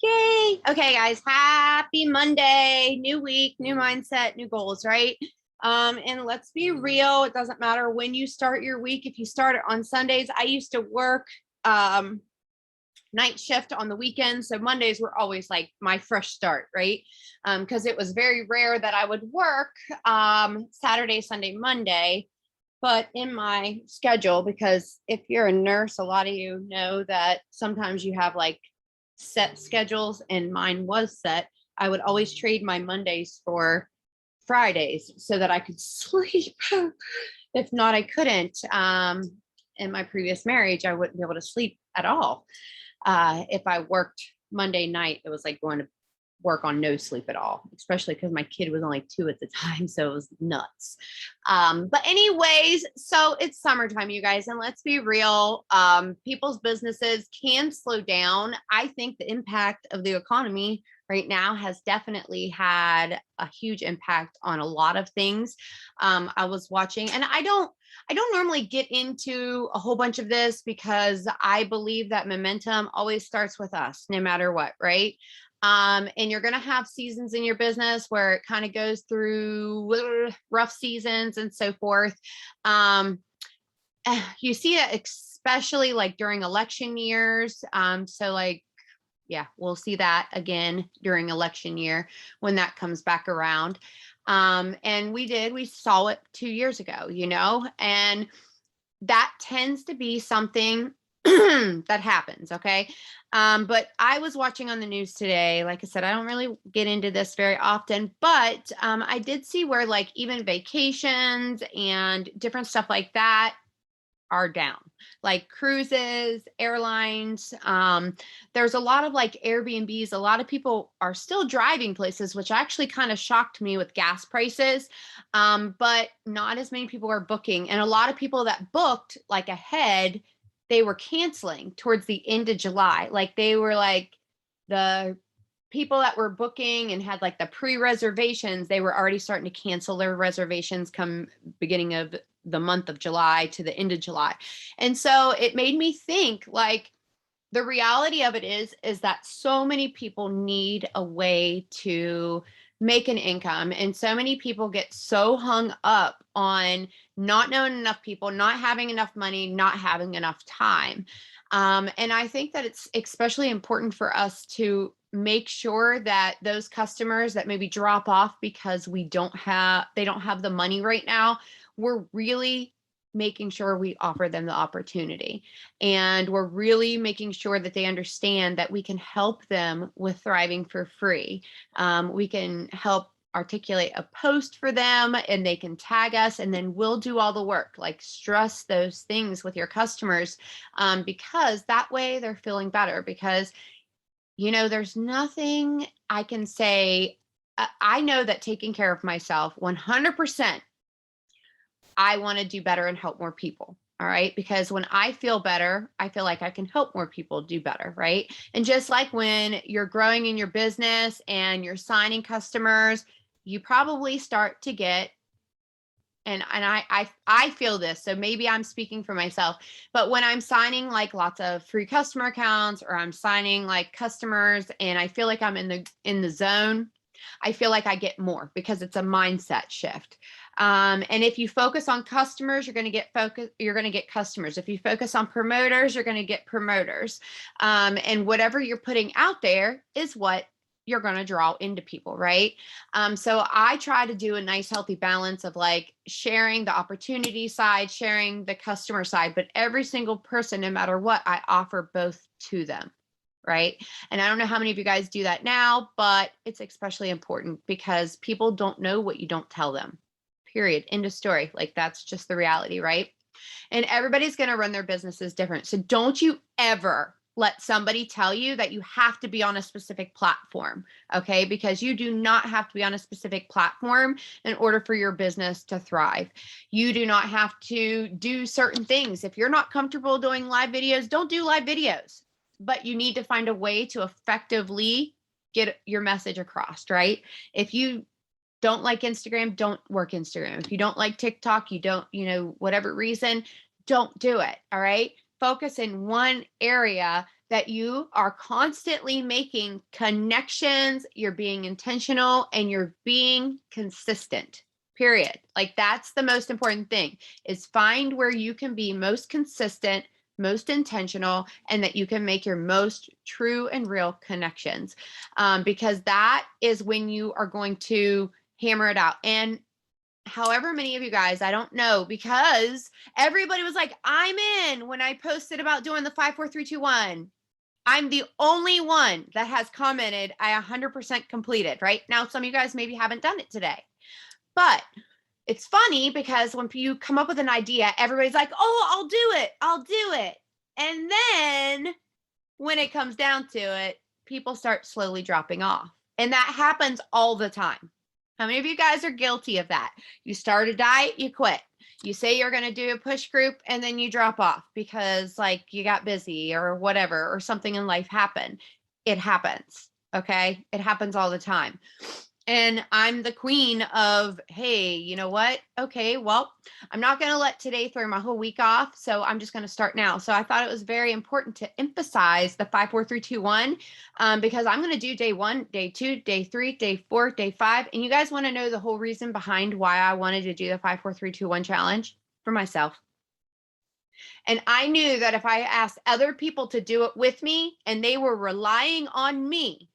Yay. Okay, guys, happy Monday. New week, new mindset, new goals, right? And let's be real. It doesn't matter when you start your week. If you start it on Sundays, I used to work night shift on the weekends. So Mondays were always like my fresh start, right? Because it was very rare that I would work Saturday, Sunday, Monday. But in my schedule, because if you're a nurse, a lot of you know that sometimes you have like set schedules, and mine was set. I would always trade my Mondays for Fridays so that I could sleep. If not, I couldn't. In my previous marriage, I wouldn't be able to sleep at all. If I worked Monday night, it was like going to work on no sleep at all, especially because my kid was only 2 at the time. So it was nuts. But anyways, so it's summertime, you guys, and let's be real. People's businesses can slow down. I think the impact of the economy right now has definitely had a huge impact on a lot of things. I was watching, and I don't normally get into a whole bunch of this because I believe that momentum always starts with us, no matter what, right? And you're going to have seasons in your business where it kind of goes through rough seasons and so forth. You see it especially like during election years. So like, yeah, we'll see that again during election year when that comes back around. And we saw it 2 years ago, and that tends to be something that happens. Okay. But I was watching on the news today. Like I said, I don't really get into this very often, but I did see where like even vacations and different stuff like that are down, like cruises, airlines. There's a lot of like Airbnbs. A lot of people are still driving places, which actually kind of shocked me with gas prices. But not as many people are booking. And a lot of people that booked like ahead, they were canceling towards the end of July. Like they were like the people that were booking and had like the pre-reservations, they were already starting to cancel their reservations come beginning of the month of July to the end of July. And so it made me think like the reality of it is that so many people need a way to make an income, and so many people get so hung up on not knowing enough people, not having enough money, not having enough time. And I think that it's especially important for us to make sure that those customers that maybe drop off because they don't have the money right now, we're really making sure we offer them the opportunity. And we're really making sure that they understand that we can help them with thriving for free. We can help articulate a post for them and they can tag us, and then we'll do all the work. Like stress those things with your customers, because that way they're feeling better. Because there's nothing I can say. I know that taking care of myself 100%, I want to do better and help more people. All right. Because when I feel better, I feel like I can help more people do better. Right. And just like when you're growing in your business and you're signing customers, you probably start to get, and I feel this, so maybe I'm speaking for myself, but when I'm signing like lots of free customer accounts, or I'm signing like customers and I feel like I'm in the zone, I feel like I get more because it's a mindset shift. And if you focus on customers, you're going to get customers. If you focus on promoters, you're going to get promoters. And whatever you're putting out there is what you're going to draw into people, right? So I try to do a nice, healthy balance of like sharing the opportunity side, sharing the customer side, but every single person, no matter what, I offer both to them. Right. And I don't know how many of you guys do that now, but it's especially important because people don't know what you don't tell them. Period. End of story. Like that's just the reality, right? And everybody's going to run their businesses different. So don't you ever let somebody tell you that you have to be on a specific platform, okay? Because you do not have to be on a specific platform in order for your business to thrive. You do not have to do certain things. If you're not comfortable doing live videos, don't do live videos. But you need to find a way to effectively get your message across, right? If you don't like Instagram, don't work Instagram. If you don't like TikTok, you don't, whatever reason, don't do it. All right. focus in one area that you are constantly making connections, you're being intentional, and you're being consistent. Period. Like that's the most important thing, is find where you can be most consistent, most intentional, and that you can make your most true and real connections. Because that is when you are going to hammer it out. And however many of you guys, I don't know, because everybody was like, I'm in when I posted about doing the 5, 4, 3, 2, 1. I'm the only one that has commented, I 100% completed, right? Now, some of you guys maybe haven't done it today, but it's funny because when you come up with an idea, everybody's like, oh, I'll do it. I'll do it. And then when it comes down to it, people start slowly dropping off. And that happens all the time. How many of you guys are guilty of that? You start a diet, you quit. You say you're going to do a push group and then you drop off because like you got busy or whatever, or something in life happened. It happens. Okay. It happens all the time. And I'm the queen of, hey, you know what? Okay, well, I'm not going to let today throw my whole week off. So I'm just going to start now. So I thought it was very important to emphasize the 5, 4, 3, 2, 1, because I'm going to do day 1, day 2, day 3, day 4, day 5. And you guys want to know the whole reason behind why I wanted to do the 5, 4, 3, 2, 1 challenge? For myself. And I knew that if I asked other people to do it with me and they were relying on me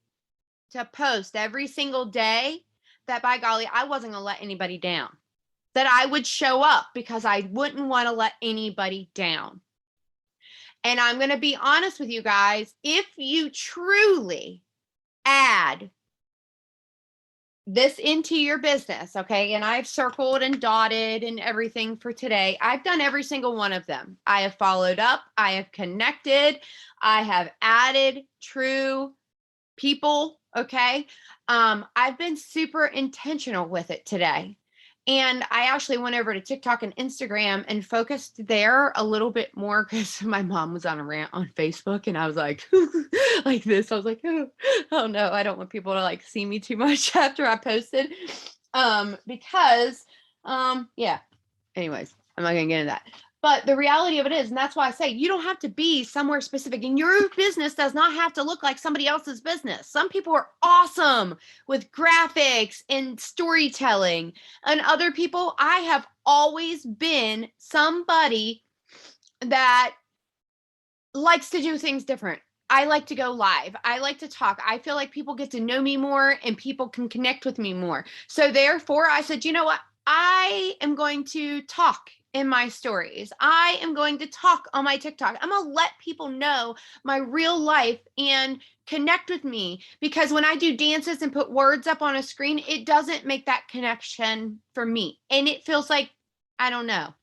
to post every single day, that by golly, I wasn't going to let anybody down. That I would show up because I wouldn't want to let anybody down. And I'm going to be honest with you guys, if you truly add this into your business, okay, and I've circled and dotted and everything for today, I've done every single one of them. I have followed up, I have connected, I have added true people. Okay. I've been super intentional with it today. And I actually went over to TikTok and Instagram and focused there a little bit more because my mom was on a rant on Facebook and I was like, like this. I was like, oh no, I don't want people to like see me too much after I posted. Because yeah. Anyways, I'm not gonna get into that. But the reality of it is, and that's why I say you don't have to be somewhere specific, and your business does not have to look like somebody else's business. Some people are awesome with graphics and storytelling, and other people, I have always been somebody that likes to do things different. I like to go live. I like to talk. I feel like people get to know me more and people can connect with me more. So therefore, I said, you know what? I am going to talk in my stories. I am going to talk on my TikTok. I'm going to let people know my real life and connect with me, because when I do dances and put words up on a screen, it doesn't make that connection for me. And it feels like, I don't know.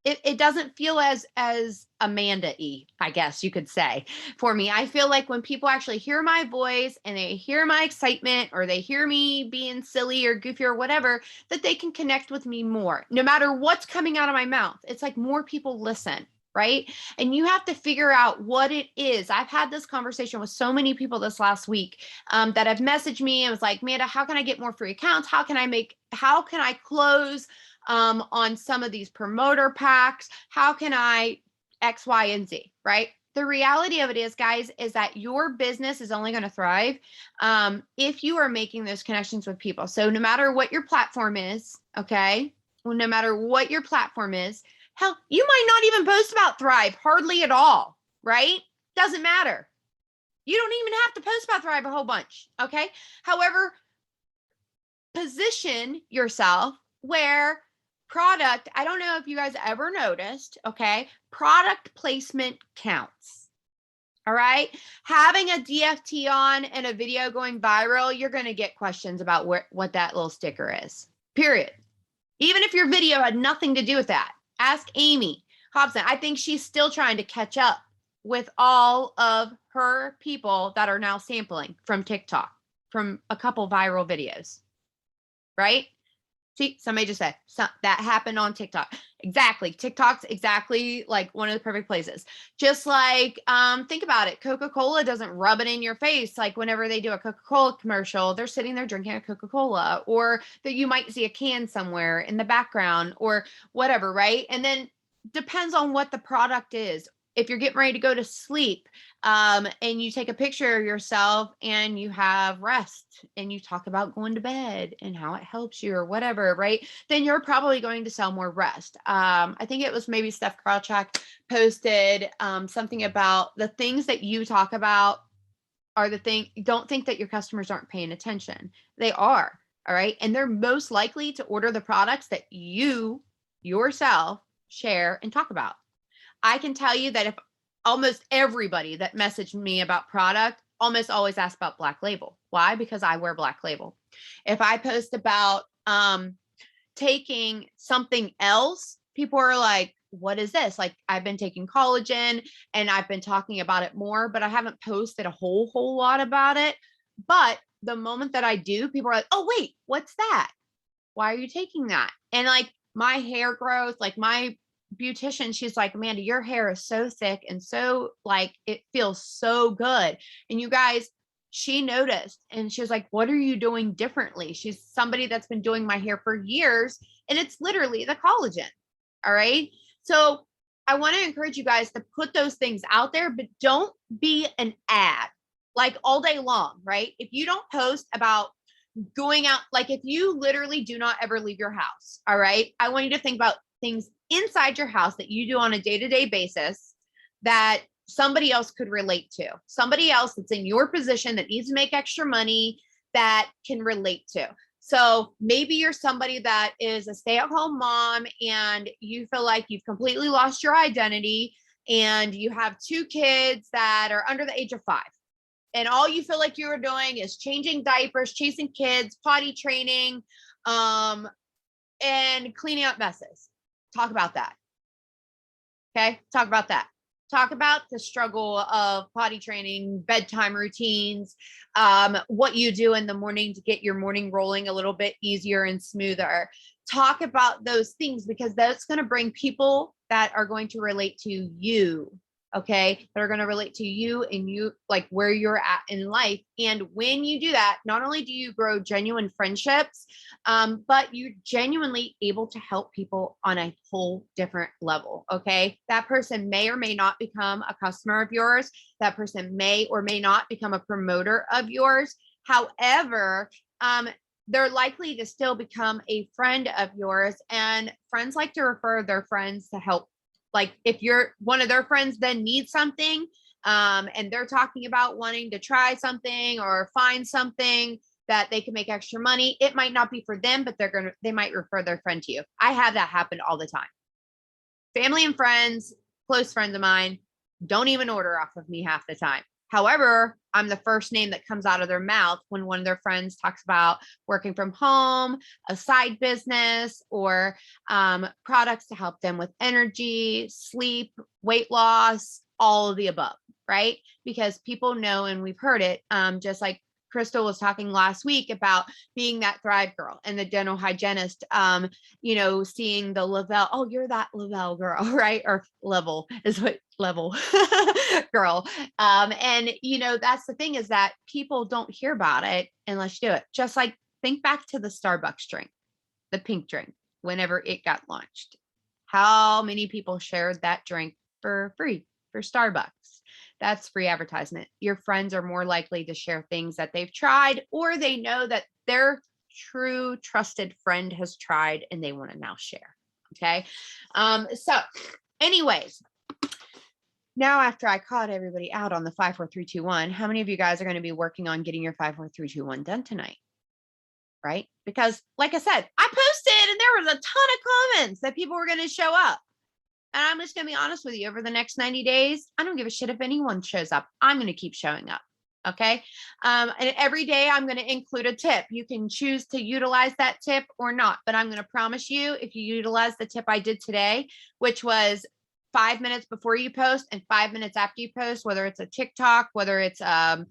It doesn't feel as Amanda-y, I guess you could say, for me. I feel like when people actually hear my voice and they hear my excitement, or they hear me being silly or goofy or whatever, that they can connect with me more, no matter what's coming out of my mouth. It's like more people listen, right? And you have to figure out what it is. I've had this conversation with so many people this last week that have messaged me and was like, Amanda, how can I get more free accounts? How can I close on some of these promoter packs? How can I X, Y, and Z, right? The reality of it is, guys, is that your business is only going to thrive if you are making those connections with people. So no matter what your platform is, okay, well, no matter what your platform is, hell, you might not even post about Thrive hardly at all, right? Doesn't matter. You don't even have to post about Thrive a whole bunch, okay? However, position yourself where product, I don't know if you guys ever noticed, okay, product placement counts. All right. Having a DFT on and a video going viral, you're going to get questions about what that little sticker is, period. Even if your video had nothing to do with that. Ask Amy Hobson. I think she's still trying to catch up with all of her people that are now sampling from TikTok, from a couple viral videos, right? See, somebody just said that happened on TikTok. Exactly. TikTok's exactly like one of the perfect places. Just like, think about it. Coca-Cola doesn't rub it in your face. Like whenever they do a Coca-Cola commercial, they're sitting there drinking a Coca-Cola, or that you might see a can somewhere in the background or whatever, right? And then depends on what the product is. if you're getting ready to go to sleep, and you take a picture of yourself and you have rest and you talk about going to bed and how it helps you or whatever, right? Then you're probably going to sell more rest. I think it was maybe Steph Krawchuk posted something about the things that you talk about are the thing. Don't think that your customers aren't paying attention. They are. All right. And they're most likely to order the products that you yourself share and talk about. I can tell you that if almost everybody that messaged me about product almost always asks about Black Label. Why? Because I wear Black Label. If I post about taking something else, people are like, what is this? Like, I've been taking collagen and I've been talking about it more, but I haven't posted a whole lot about it. But the moment that I do, people are like, oh, wait, what's that? Why are you taking that? And like my hair growth, like my beautician, she's like, Amanda, your hair is so thick and so like, it feels so good. And you guys, she noticed and she was like, what are you doing differently? She's somebody that's been doing my hair for years and it's literally the collagen. All right. So I want to encourage you guys to put those things out there, but don't be an ad like all day long, right? If you don't post about going out, like if you literally do not ever leave your house, all right, I want you to think about things inside your house that you do on a day-to-day basis that somebody else could relate to, somebody else that's in your position that needs to make extra money that can relate to. So maybe you're somebody that is a stay-at-home mom and you feel like you've completely lost your identity and you have 2 kids that are under the age of 5. And all you feel like you are doing is changing diapers, chasing kids, potty training, and cleaning up messes. Talk about that. Okay. Talk about that. Talk about the struggle of potty training, bedtime routines, what you do in the morning to get your morning rolling a little bit easier and smoother. Talk about those things because that's going to bring people that are going to relate to you. Okay. That are going to relate to you and you, like where you're at in life. And when you do that, not only do you grow genuine friendships, but you're genuinely able to help people on a whole different level. Okay. That person may or may not become a customer of yours. That person may or may not become a promoter of yours. However, they're likely to still become a friend of yours, and friends like to refer their friends to help. Like if you're one of their friends then needs something, and they're talking about wanting to try something or find something that they can make extra money, it might not be for them, but they might refer their friend to you. I have that happen all the time. Family and friends, close friends of mine, don't even order off of me half the time. However, I'm the first name that comes out of their mouth when one of their friends talks about working from home, a side business, or products to help them with energy, sleep, weight loss, all of the above, right? Because people know, and we've heard it, just like Crystal was talking last week about being that Thrive girl and the dental hygienist, seeing the Lavelle, oh, you're that Lavelle girl, right? Or level is what level girl. And that's the thing is that people don't hear about it unless you do it. Just like think back to the Starbucks drink, the pink drink, whenever it got launched. How many people shared that drink for free for Starbucks? That's free advertisement. Your friends are more likely to share things that they've tried, or they know that their true trusted friend has tried and they want to now share. Okay. So anyways, now after I caught everybody out on the 5, 4, 3, 2, 1, how many of you guys are going to be working on getting your 5, 4, 3, 2, 1 done tonight? Right? Because like I said, I posted and there was a ton of comments that people were going to show up. And I'm just going to be honest with you, over the next 90 days, I don't give a shit if anyone shows up. I'm going to keep showing up. Okay. And every day I'm going to include a tip. You can choose to utilize that tip or not, but I'm going to promise you, if you utilize the tip I did today, which was 5 minutes before you post and 5 minutes after you post, whether it's a TikTok, whether it's a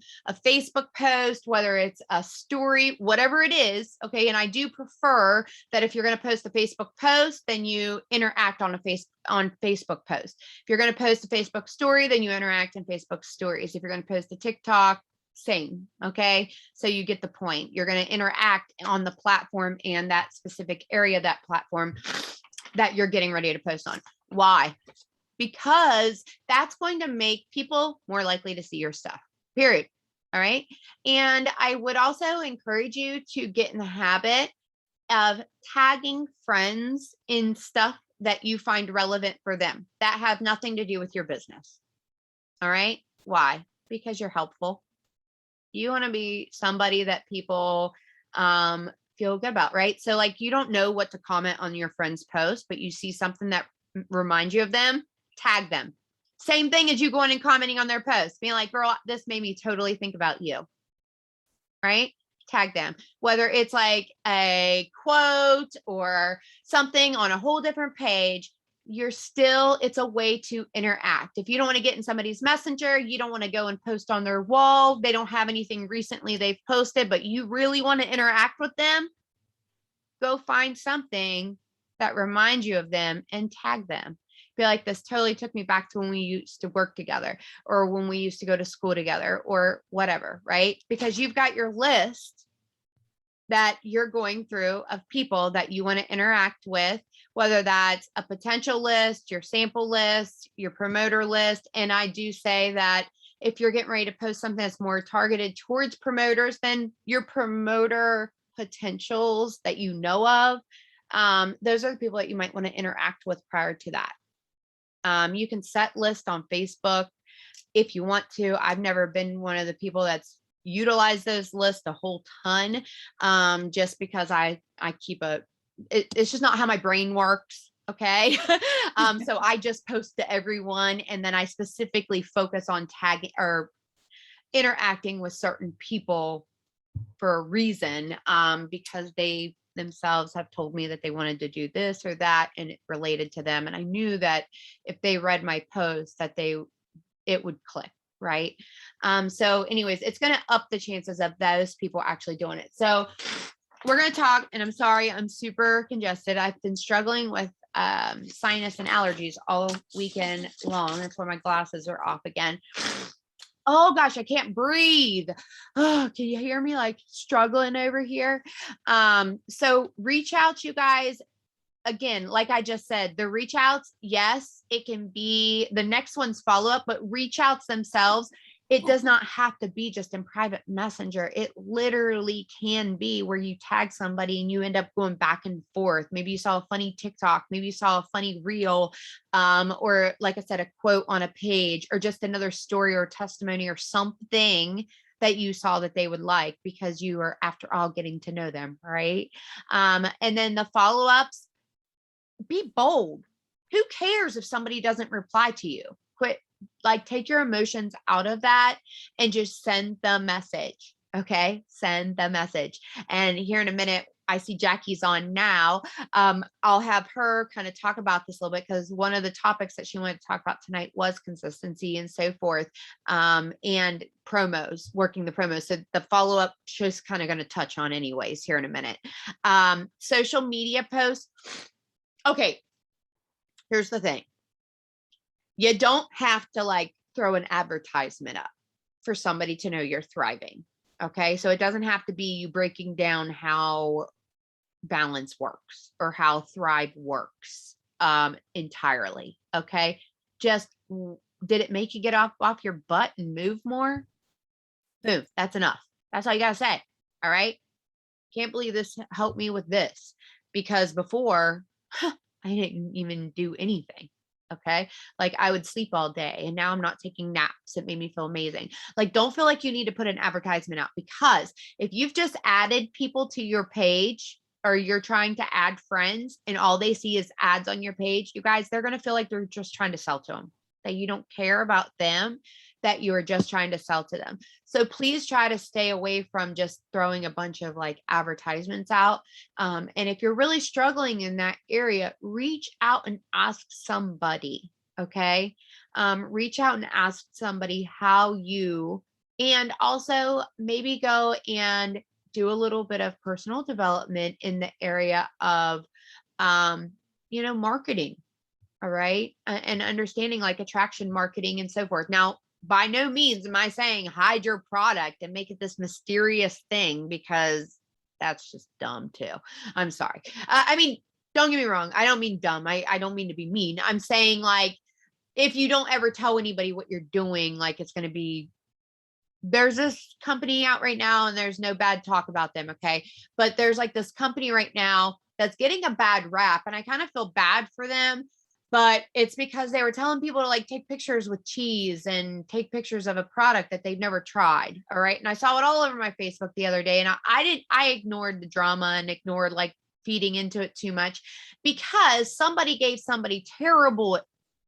Facebook post, whether it's a story, whatever it is. Okay. And I do prefer that if you're going to post a Facebook post, then you interact on Facebook post. If you're going to post a Facebook story, then you interact in Facebook stories. If you're going to post a TikTok, same. Okay. So you get the point. You're going to interact on the platform and that specific area, that platform that you're getting ready to post on. Why? because that's going to make people more likely to see your stuff, period. All right. And I would also encourage you to get in the habit of tagging friends in stuff that you find relevant for them that have nothing to do with your business. All right. Why? Because you're helpful. You want to be somebody that people feel good about, right? So like you don't know what to comment on your friend's post, but you see something that reminds you of them, tag them. Same thing as you going and commenting on their post, being like, girl, this made me totally think about you, right? Tag them, whether it's like a quote or something on a whole different page. It's a way to interact. If you don't want to get in somebody's messenger, you don't want to go and post on their wall, they don't have anything recently they've posted, but you really want to interact with them, go find something that reminds you of them and tag them. Be like, this totally took me back to when we used to work together, or when we used to go to school together, or whatever, right? Because you've got your list that you're going through of people that you want to interact with, whether that's a potential list, your sample list, your promoter list. And I do say that if you're getting ready to post something that's more targeted towards promoters, then your promoter potentials that you know of, those are the people that you might want to interact with prior to that. You can set lists on Facebook if you want to. I've never been one of the people that's utilized those lists a whole ton, just because I keep it's just not how my brain works. Okay. So I just post to everyone, and then I specifically focus on tagging or interacting with certain people for a reason, because they themselves have told me that they wanted to do this or that, and it related to them. And I knew that if they read my post that it would click. Right. So anyways, it's going to up the chances of those people actually doing it. So we're going to talk, and I'm sorry, I'm super congested. I've been struggling with sinus and allergies all weekend long. That's why my glasses are off again. Oh gosh, I can't breathe. Oh, can you hear me like struggling over here? So reach out, you guys. Again, like I just said, the reach outs, yes, it can be the next one's follow up, but reach outs themselves, it does not have to be just in private messenger. It literally can be where you tag somebody and you end up going back and forth. Maybe you saw a funny TikTok, maybe you saw a funny reel, or like I said, a quote on a page, or just another story or testimony or something that you saw that they would like, because you are, after all, getting to know them, right? And then the follow-ups, be bold. Who cares if somebody doesn't reply to you? Take your emotions out of that and just send the message. Okay. Send the message. And here in a minute, I see Jackie's on now. I'll have her kind of talk about this a little bit, because one of the topics that she wanted to talk about tonight was consistency and so forth, and promos, working the promos. So the follow-up she's kind of going to touch on anyways here in a minute. Social media posts. Okay, here's the thing. You don't have to throw an advertisement up for somebody to know you're thriving. Okay, so it doesn't have to be you breaking down how balance works or how thrive works entirely. Okay, just, did it make you get off your butt and move more? Move. That's enough. That's all you gotta say. All right. Can't believe this helped me with this, because before I didn't even do anything. Okay. I would sleep all day, and now I'm not taking naps. It made me feel amazing. Don't feel like you need to put an advertisement out, because if you've just added people to your page, or you're trying to add friends and all they see is ads on your page, you guys, they're going to feel like they're just trying to sell to them, that you don't care about them, that you are just trying to sell to them. So please try to stay away from just throwing a bunch of advertisements out. And if you're really struggling in that area, reach out and ask somebody. Okay. Reach out and ask somebody how you, and also maybe go and do a little bit of personal development in the area of, marketing. All right. And understanding attraction marketing and so forth. Now, by no means am I saying hide your product and make it this mysterious thing, because that's just dumb too. I'm sorry. I mean, don't get me wrong. I don't mean dumb. I don't mean to be mean. I'm saying if you don't ever tell anybody what you're doing, like it's going to be, there's this company out right now and there's no bad talk about them. Okay. But there's like this company right now that's getting a bad rap, and I kind of feel bad for them, but it's because they were telling people to like take pictures with cheese and take pictures of a product that they've never tried. All right. And I saw it all over my Facebook the other day, and I ignored the drama and ignored like feeding into it too much, because somebody gave somebody terrible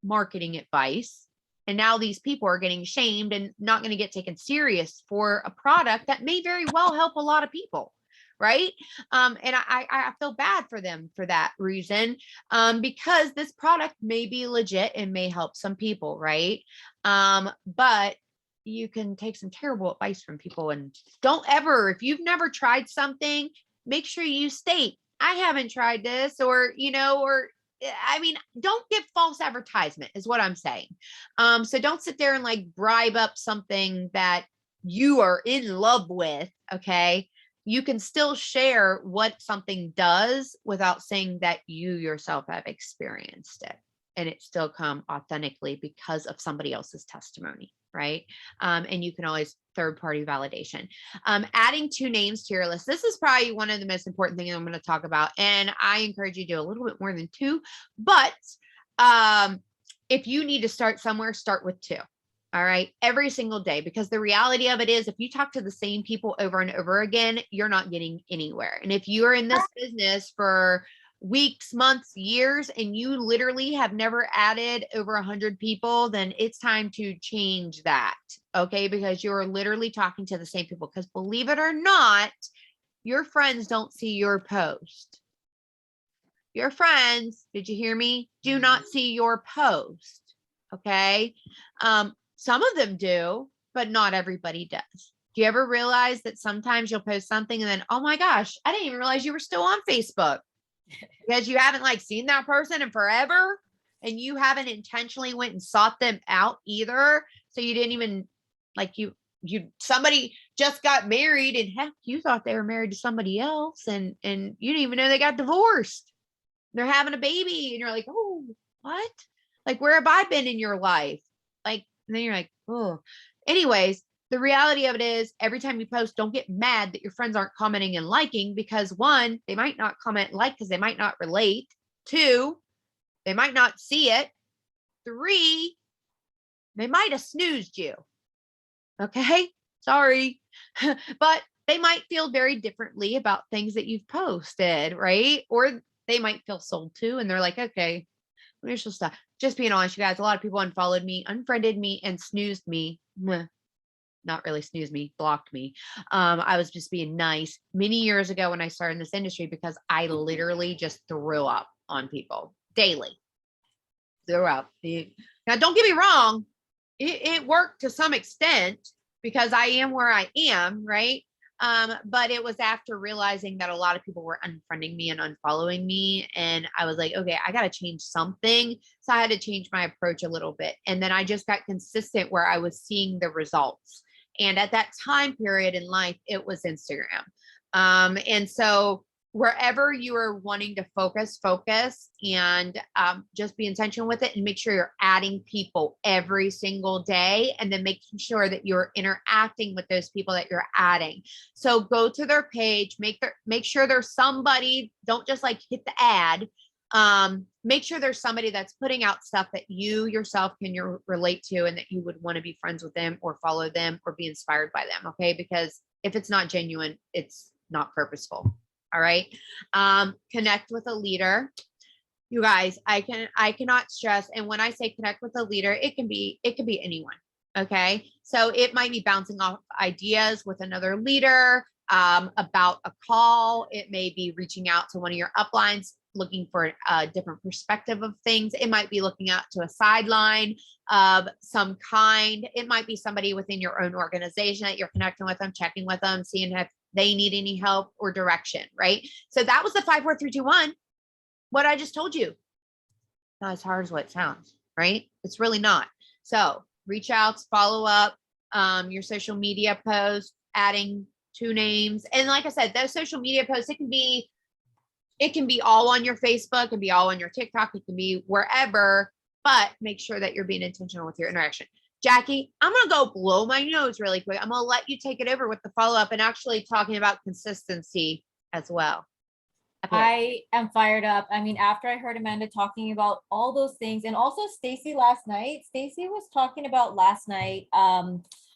marketing advice. And now these people are getting shamed and not going to get taken serious for a product that may very well help a lot of people. Right. And I feel bad for them for that reason, because this product may be legit and may help some people. Right. But you can take some terrible advice from people, and don't ever, if you've never tried something, make sure you state, I haven't tried this, or, or I mean, don't give false advertisement is what I'm saying. So don't sit there and like bribe up something that you are in love with. Okay. You can still share what something does without saying that you yourself have experienced it, and it still come authentically because of somebody else's testimony. Right. And you can always third party validation. Adding 2 names to your list. This is probably one of the most important things I'm going to talk about. And I encourage you to do a little bit more than 2, but if you need to start somewhere, start with 2. All right. Every single day, because the reality of it is, if you talk to the same people over and over again, you're not getting anywhere. And if you are in this business for weeks, months, years, and you literally have never added over 100 people, then it's time to change that. Okay. Because you're literally talking to the same people. Because believe it or not, your friends don't see your post. Your friends, did you hear me? Do not see your post. Okay. Some of them do, but not everybody does. Do you ever realize that sometimes you'll post something and then, oh my gosh, I didn't even realize you were still on Facebook, because you haven't like seen that person in forever, and you haven't intentionally went and sought them out either. So you didn't even like somebody just got married, and heck, you thought they were married to somebody else, and you didn't even know they got divorced. They're having a baby, and you're like, oh, what? Like, where have I been in your life? Like, and then you're like, oh. Anyways, the reality of it is, every time you post, don't get mad that your friends aren't commenting and liking, because 1, they might not comment and like because they might not relate. 2, they might not see it. 3, they might have snoozed you. Okay. Sorry. But they might feel very differently about things that you've posted. Right. Or they might feel sold to, and they're like, okay, here's some stuff. Just being honest, you guys, a lot of people unfollowed me, unfriended me, and snoozed me. Not really snoozed me, blocked me. I was just being nice many years ago when I started in this industry, because I literally just threw up on people daily. Threw up. Now, don't get me wrong. It worked to some extent, because I am where I am, right? But it was after realizing that a lot of people were unfriending me and unfollowing me. And I was like, okay, I got to change something. So I had to change my approach a little bit. And then I just got consistent where I was seeing the results. And at that time period in life, it was Instagram. And so wherever you are wanting to focus, and just be intentional with it, and make sure you're adding people every single day, and then making sure that you're interacting with those people that you're adding. So go to their page, make sure there's somebody, don't just like hit the ad. Make sure there's somebody that's putting out stuff that you yourself can relate to, and that you would want to be friends with them or follow them or be inspired by them. Okay. Because if it's not genuine, it's not purposeful. All right. Connect with a leader. You guys, I cannot stress. And when I say connect with a leader, it can be anyone. Okay. So it might be bouncing off ideas with another leader, about a call. It may be reaching out to one of your uplines, looking for a different perspective of things. It might be looking out to a sideline of some kind. It might be somebody within your own organization that you're connecting with them, checking with them, seeing if they need any help or direction, right? So that was the 5, 4, 3, 2, 1. What I just told you. Not as hard as what it sounds, right? It's really not. So reach out, follow up, your social media posts, adding 2 names. And like I said, those social media posts, it can be all on your Facebook, it can be all on your TikTok, it can be wherever. but make sure that you're being intentional with your interaction. Jackie, I'm going to go blow my nose really quick. I'm going to let you take it over with the follow-up and actually talking about consistency as well. I am fired up. I mean, after I heard Amanda talking about all those things, and also Stacy last night, Stacy was talking about last night,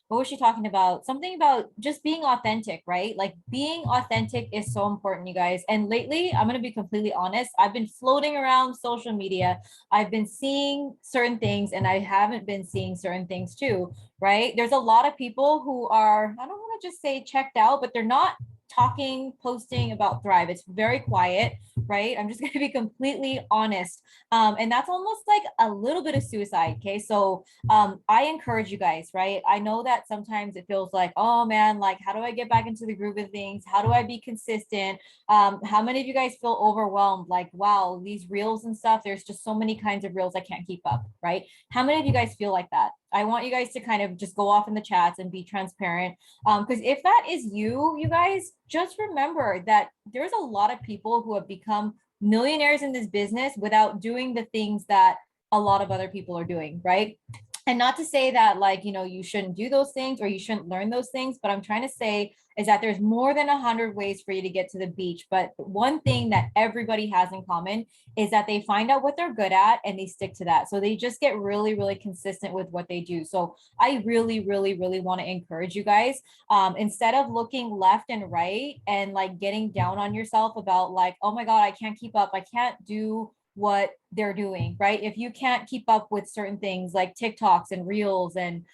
what was she talking about? Something about just being authentic, right? Like being authentic is so important, you guys. And lately, I'm going to be completely honest, I've been floating around social media. I've been seeing certain things and I haven't been seeing certain things too, right? There's a lot of people who are, I don't want to just say checked out, but they're not talking, posting about Thrive. It's very quiet, right? I'm just going to be completely honest. And that's almost like a little bit of suicide. Okay. So I encourage you guys, right? I know that sometimes it feels like, oh man, like, how do I get back into the groove of things? How do I be consistent? How many of you guys feel overwhelmed? Like, wow, these reels and stuff, there's just so many kinds of reels I can't keep up, right? How many of you guys feel like that? I want you guys to kind of just go off in the chats and be transparent. Because if that is you, you guys, just remember that there's a lot of people who have become millionaires in this business without doing the things that a lot of other people are doing, right? And not to say that, like, you know, you shouldn't do those things or you shouldn't learn those things, but I'm trying to say is that there's more than 100 ways for you to get to the beach. But one thing that everybody has in common is that they find out what they're good at and they stick to that. So they just get really, really consistent with what they do. So I really, really, really want to encourage you guys, instead of looking left and right and like getting down on yourself about like, oh my God, I can't keep up. I can't do what they're doing, right? If you can't keep up with certain things like TikToks and reels and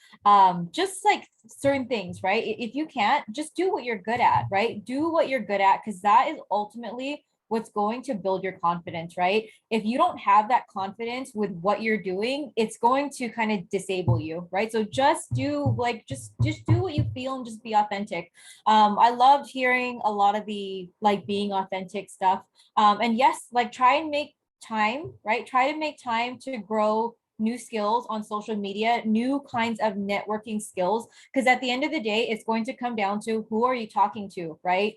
just like certain things, right? If you can't, just do what you're good at, right? Do what you're good at, because that is ultimately what's going to build your confidence, right? If you don't have that confidence with what you're doing, it's going to kind of disable you, right? So just do like just do what you feel and just be authentic. I loved hearing a lot of the like being authentic stuff. And yes, like try and make time, right? Try to make time to grow new skills on social media, new kinds of networking skills, because at the end of the day, it's going to come down to who are you talking to, right?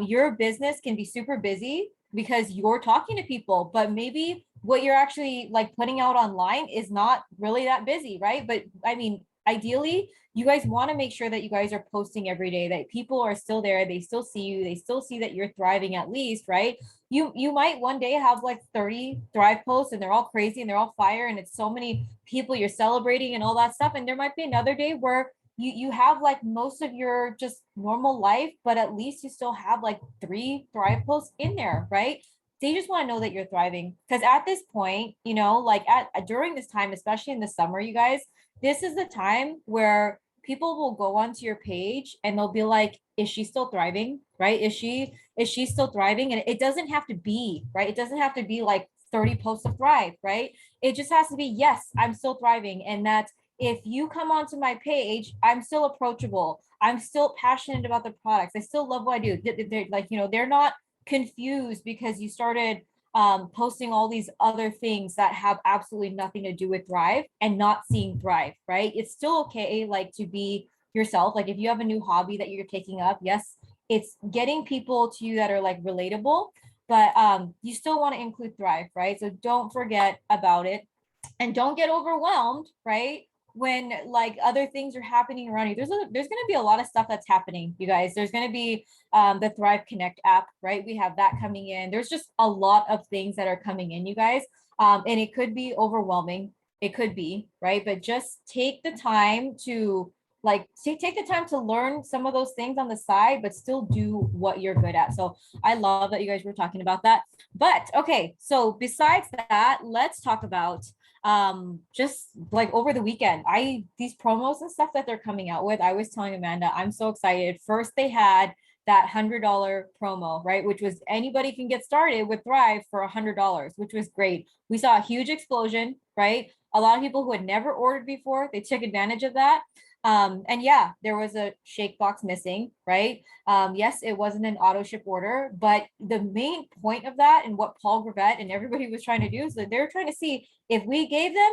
Your business can be super busy because you're talking to people, but maybe what you're actually like putting out online is not really that busy, right? But I mean, ideally, you guys want to make sure that you guys are posting every day, that people are still there, they still see you, they still see that you're thriving at least, right? You might one day have like 30 Thrive posts and they're all crazy and they're all fire and it's so many people you're celebrating and all that stuff. And there might be another day where you have like most of your just normal life, but at least you still have like 3 Thrive posts in there, right? They just want to know that you're thriving. Because at this point, you know, like at during this time, especially in the summer, you guys, this is the time where people will go onto your page and they'll be like, is she still thriving, right? Is she still thriving? And it doesn't have to be, right? It doesn't have to be like 30 posts of Thrive, right? It just has to be, yes, I'm still thriving. And that if you come onto my page, I'm still approachable, I'm still passionate about the products, I still love what I do. They're like, you know, they're not confused because you started posting all these other things that have absolutely nothing to do with Thrive and not seeing Thrive, right? It's still okay, like, to be yourself. Like if you have a new hobby that you're taking up, yes, it's getting people to you that are like relatable, but you still want to include Thrive, right? So don't forget about it and don't get overwhelmed, right? When like other things are happening around you. There's going to be a lot of stuff that's happening, you guys. There's going to be the Thrive Connect app, right? We have that coming in. There's just a lot of things that are coming in, you guys. And it could be overwhelming. It could be, right? But just take the time to like take the time to learn some of those things on the side, but still do what you're good at. So I love that you guys were talking about that. But okay, so besides that, let's talk about just like over the weekend, these promos and stuff that they're coming out with. I was telling Amanda, I'm so excited. First they had that $100 promo, right? Which was anybody can get started with Thrive for $100, which was great. We saw a huge explosion, right? A lot of people who had never ordered before, they took advantage of that. And yeah, there was a shake box missing, right? Yes, it wasn't an auto ship order, but the main point of that and what Paul Gravett and everybody was trying to do is that they're trying to see if we gave them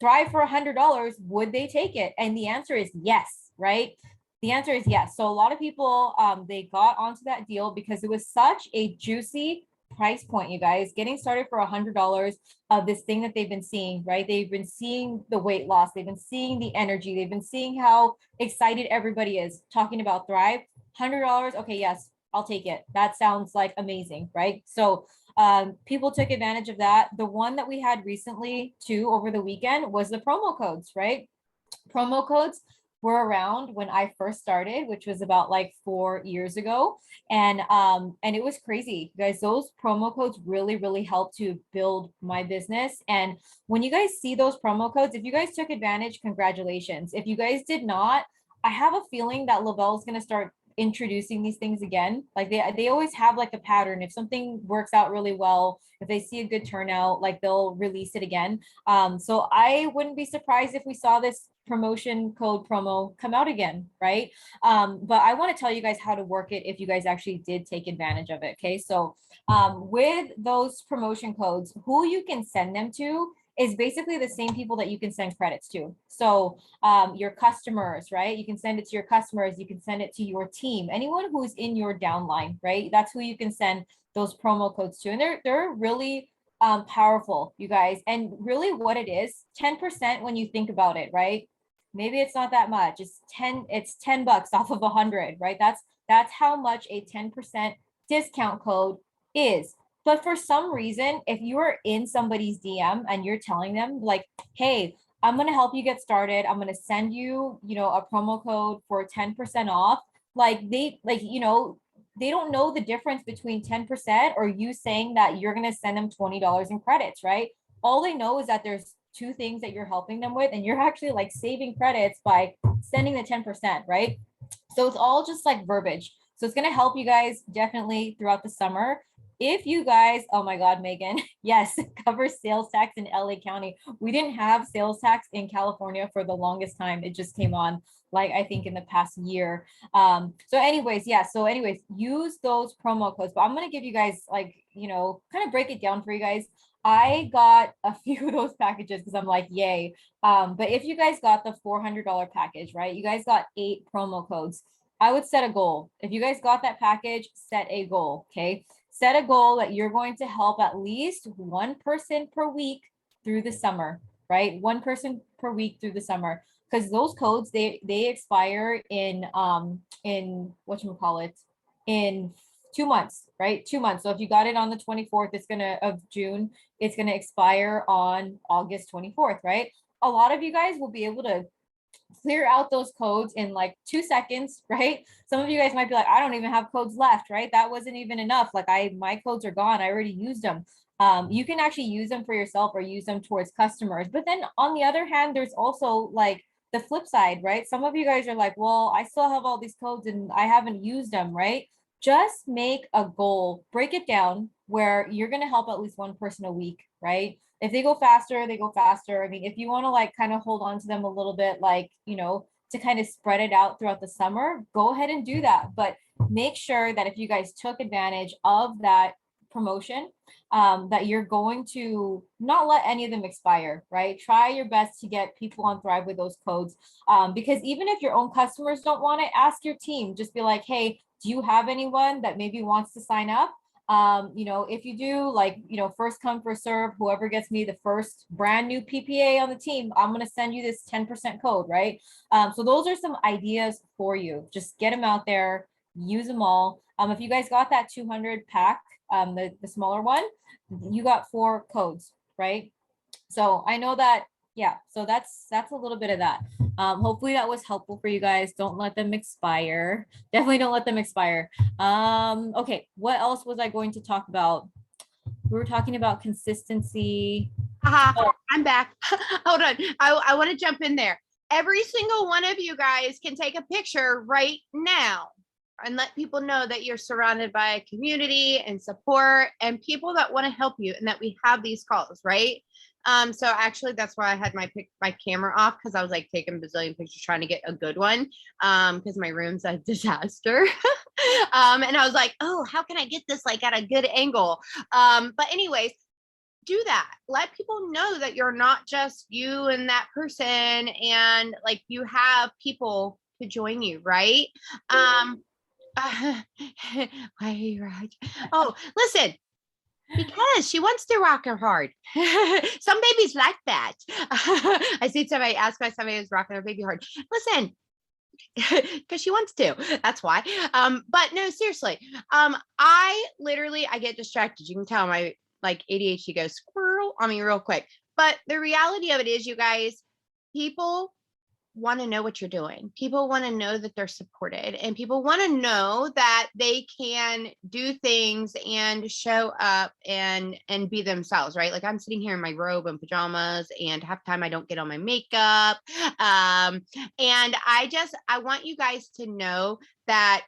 Thrive for $100, would they take it? And the answer is yes, right? The answer is yes. So a lot of people, they got onto that deal because it was such a juicy price point, you guys. Getting started for $100 of this thing that they've been seeing, right? They've been seeing the weight loss, they've been seeing the energy, they've been seeing how excited everybody is talking about Thrive. $100, okay, yes, I'll take it. That sounds like amazing, right? So people took advantage of that. The one that we had recently too over the weekend was the promo codes, right? Promo codes were around when I first started, which was about like 4 years ago. And it was crazy. You guys, those promo codes really helped to build my business. And when you guys see those promo codes, if you guys took advantage, congratulations. If you guys did not, I have a feeling that Lavelle is going to start introducing these things again. Like they always have like a pattern. If something works out really well, if they see a good turnout, like they'll release it again. So I wouldn't be surprised if we saw this promotion code promo come out again, right? But I want to tell you guys how to work it if you guys actually did take advantage of it. Okay, so with those promotion codes, who you can send them to is basically the same people that you can send credits to. So your customers, right? You can send it to your customers. You can send it to your team, anyone who's in your downline, right? That's who you can send those promo codes to. And they're really powerful, you guys. And really what it is, 10% when you think about it, right? Maybe it's not that much. It's $10 off of 100, right? That's how much a 10% discount code is. But for some reason, if you are in somebody's DM and you're telling them like, hey, I'm going to help you get started. I'm going to send you, a promo code for 10% off. Like they don't know the difference between 10% or you saying that you're going to send them $20 in credits, right? All they know is that there's two things that you're helping them with, and you're actually like saving credits by sending the 10%, right? So it's all just like verbiage. So it's going to help you guys definitely throughout the summer. If you guys, oh my God, Megan, yes, cover sales tax in LA County. We didn't have sales tax in California for the longest time. It just came on like I think in the past year. So anyways, use those promo codes. But I'm gonna give you guys like, kind of break it down for you guys. I got a few of those packages because I'm like, yay. But if you guys got the $400 package, right? You guys got 8 promo codes. I would set a goal. If you guys got that package, set a goal, okay? Set a goal that you're going to help at least one person per week through the summer, right? One person per week through the summer. Because those codes, they expire in whatchamacallit, in 2 months, right? 2 months. So if you got it on the 24th, of June, it's gonna expire on August 24th, right? A lot of you guys will be able to clear out those codes in like 2 seconds, right? Some of you guys might be like, I don't even have codes left, right? That wasn't even enough. Like my codes are gone. I already used them. You can actually use them for yourself or use them towards customers. But then on the other hand, there's also like the flip side, right? Some of you guys are like, well, I still have all these codes and I haven't used them, right? Just make a goal, break it down where you're going to help at least one person a week, right? If they go faster, they go faster. I mean, if you want to like kind of hold on to them a little bit, like, to kind of spread it out throughout the summer, go ahead and do that. But make sure that if you guys took advantage of that promotion, that you're going to not let any of them expire, right? Try your best to get people on Thrive with those codes. Because even if your own customers don't want to, ask your team, just be like, hey, do you have anyone that maybe wants to sign up? If you do, like, first come, first serve, whoever gets me the first brand new PPA on the team, I'm going to send you this 10% code, right? So those are some ideas for you. Just get them out there, use them all. If you guys got that 200 pack, the smaller one, you got 4 codes, right? So I know that, yeah, so that's a little bit of that. Hopefully that was helpful for you guys. Don't let them expire. Definitely don't let them expire. Okay, what else was I going to talk about? We were talking about consistency. I'm back. Hold on. I want to jump in there. Every single one of you guys can take a picture right now and let people know that you're surrounded by a community and support and people that want to help you and that we have these calls, right? So actually that's why I had my camera off, because I was like taking a bazillion pictures trying to get a good one, because my room's a disaster. And I was like, oh, how can I get this like at a good angle? But anyways, do that. Let people know that you're not just you and that person, and like you have people to join you, right? Why are you right? Oh, listen, Because she wants to rock her hard. Some babies like that. I see somebody ask by somebody who's rocking their baby hard. Listen, because she wants to. That's why. But no, seriously. I get distracted. You can tell my like ADHD goes squirrel on me real quick. But the reality of it is, you guys, people want to know what you're doing. People want to know that they're supported, and people want to know that they can do things and show up and be themselves, right? Like I'm sitting here in my robe and pajamas, and half the time I don't get on my makeup. And I want you guys to know that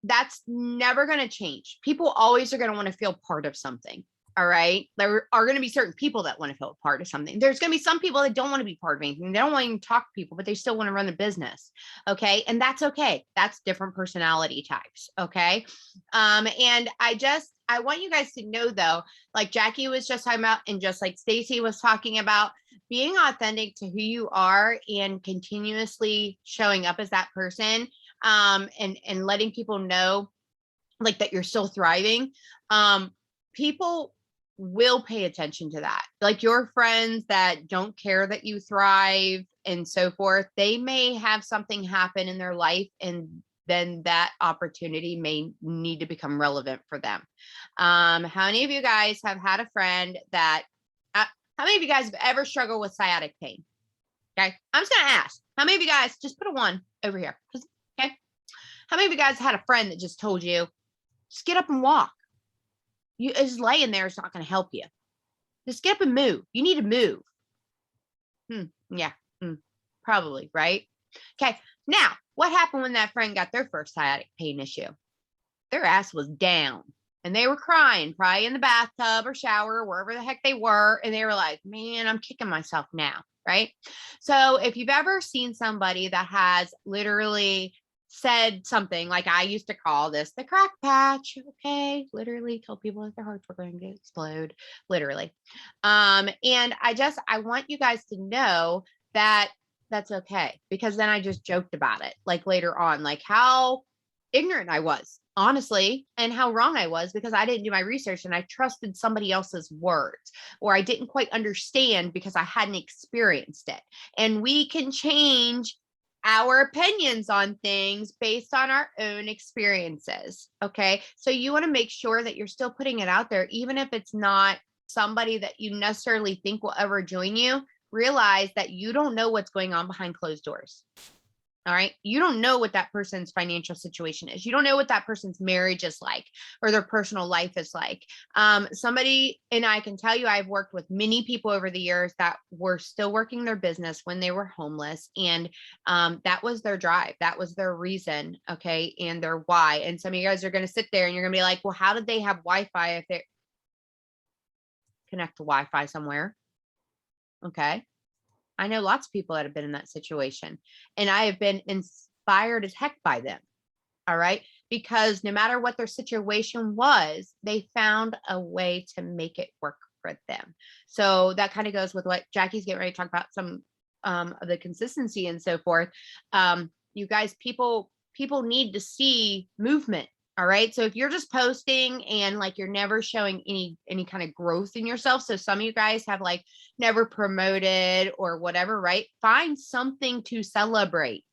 that's never going to change. People always are going to want to feel part of something. All right. There are going to be certain people that want to feel part of something. There's going to be some people that don't want to be part of anything. They don't want to even talk to people, but they still want to run a business. Okay. And that's okay. That's different personality types. Okay. And I want you guys to know though, like Jackie was just talking about, and just like Stacy was talking about, being authentic to who you are and continuously showing up as that person, and letting people know like that you're still thriving. People will pay attention to that. Like your friends that don't care that you thrive and so forth, they may have something happen in their life, and then that opportunity may need to become relevant for them. How many of you guys have had a friend that, how many of you guys have ever struggled with sciatic pain? Okay. I'm just going to ask, how many of you guys, just put a 1 over here. Okay. How many of you guys had a friend that just told you, just get up and walk? You just laying there is not going to help you. Just get up and move. You need to move. Yeah, probably, right? Okay. Now, what happened when that friend got their first sciatic pain issue? Their ass was down and they were crying, probably in the bathtub or shower, or wherever the heck they were. And they were like, man, I'm kicking myself now. Right. So if you've ever seen somebody that has literally said something like, I used to call this the crack patch. Okay. Literally told people that their hearts were going to explode. Literally. And I want you guys to know that that's okay, because then I just joked about it like later on, like how ignorant I was, honestly, and how wrong I was because I didn't do my research and I trusted somebody else's words, or I didn't quite understand because I hadn't experienced it. And we can change our opinions on things based on our own experiences. Okay. So you want to make sure that you're still putting it out there, even if it's not somebody that you necessarily think will ever join you. Realize that you don't know what's going on behind closed doors. All right. You don't know what that person's financial situation is. You don't know what that person's marriage is like, or their personal life is like. Somebody, and I can tell you, I've worked with many people over the years that were still working their business when they were homeless. And that was their drive. That was their reason. Okay. And their why. And some of you guys are going to sit there and you're going to be like, well, how did they have Wi-Fi if they connect to Wi-Fi somewhere? Okay. I know lots of people that have been in that situation, and I have been inspired as heck by them. All right. Because no matter what their situation was, they found a way to make it work for them. So that kind of goes with what Jackie's getting ready to talk about, some of the consistency and so forth. You guys, people need to see movement. All right. So if you're just posting and like you're never showing any kind of growth in yourself. So some of you guys have like never promoted or whatever, right? Find something to celebrate.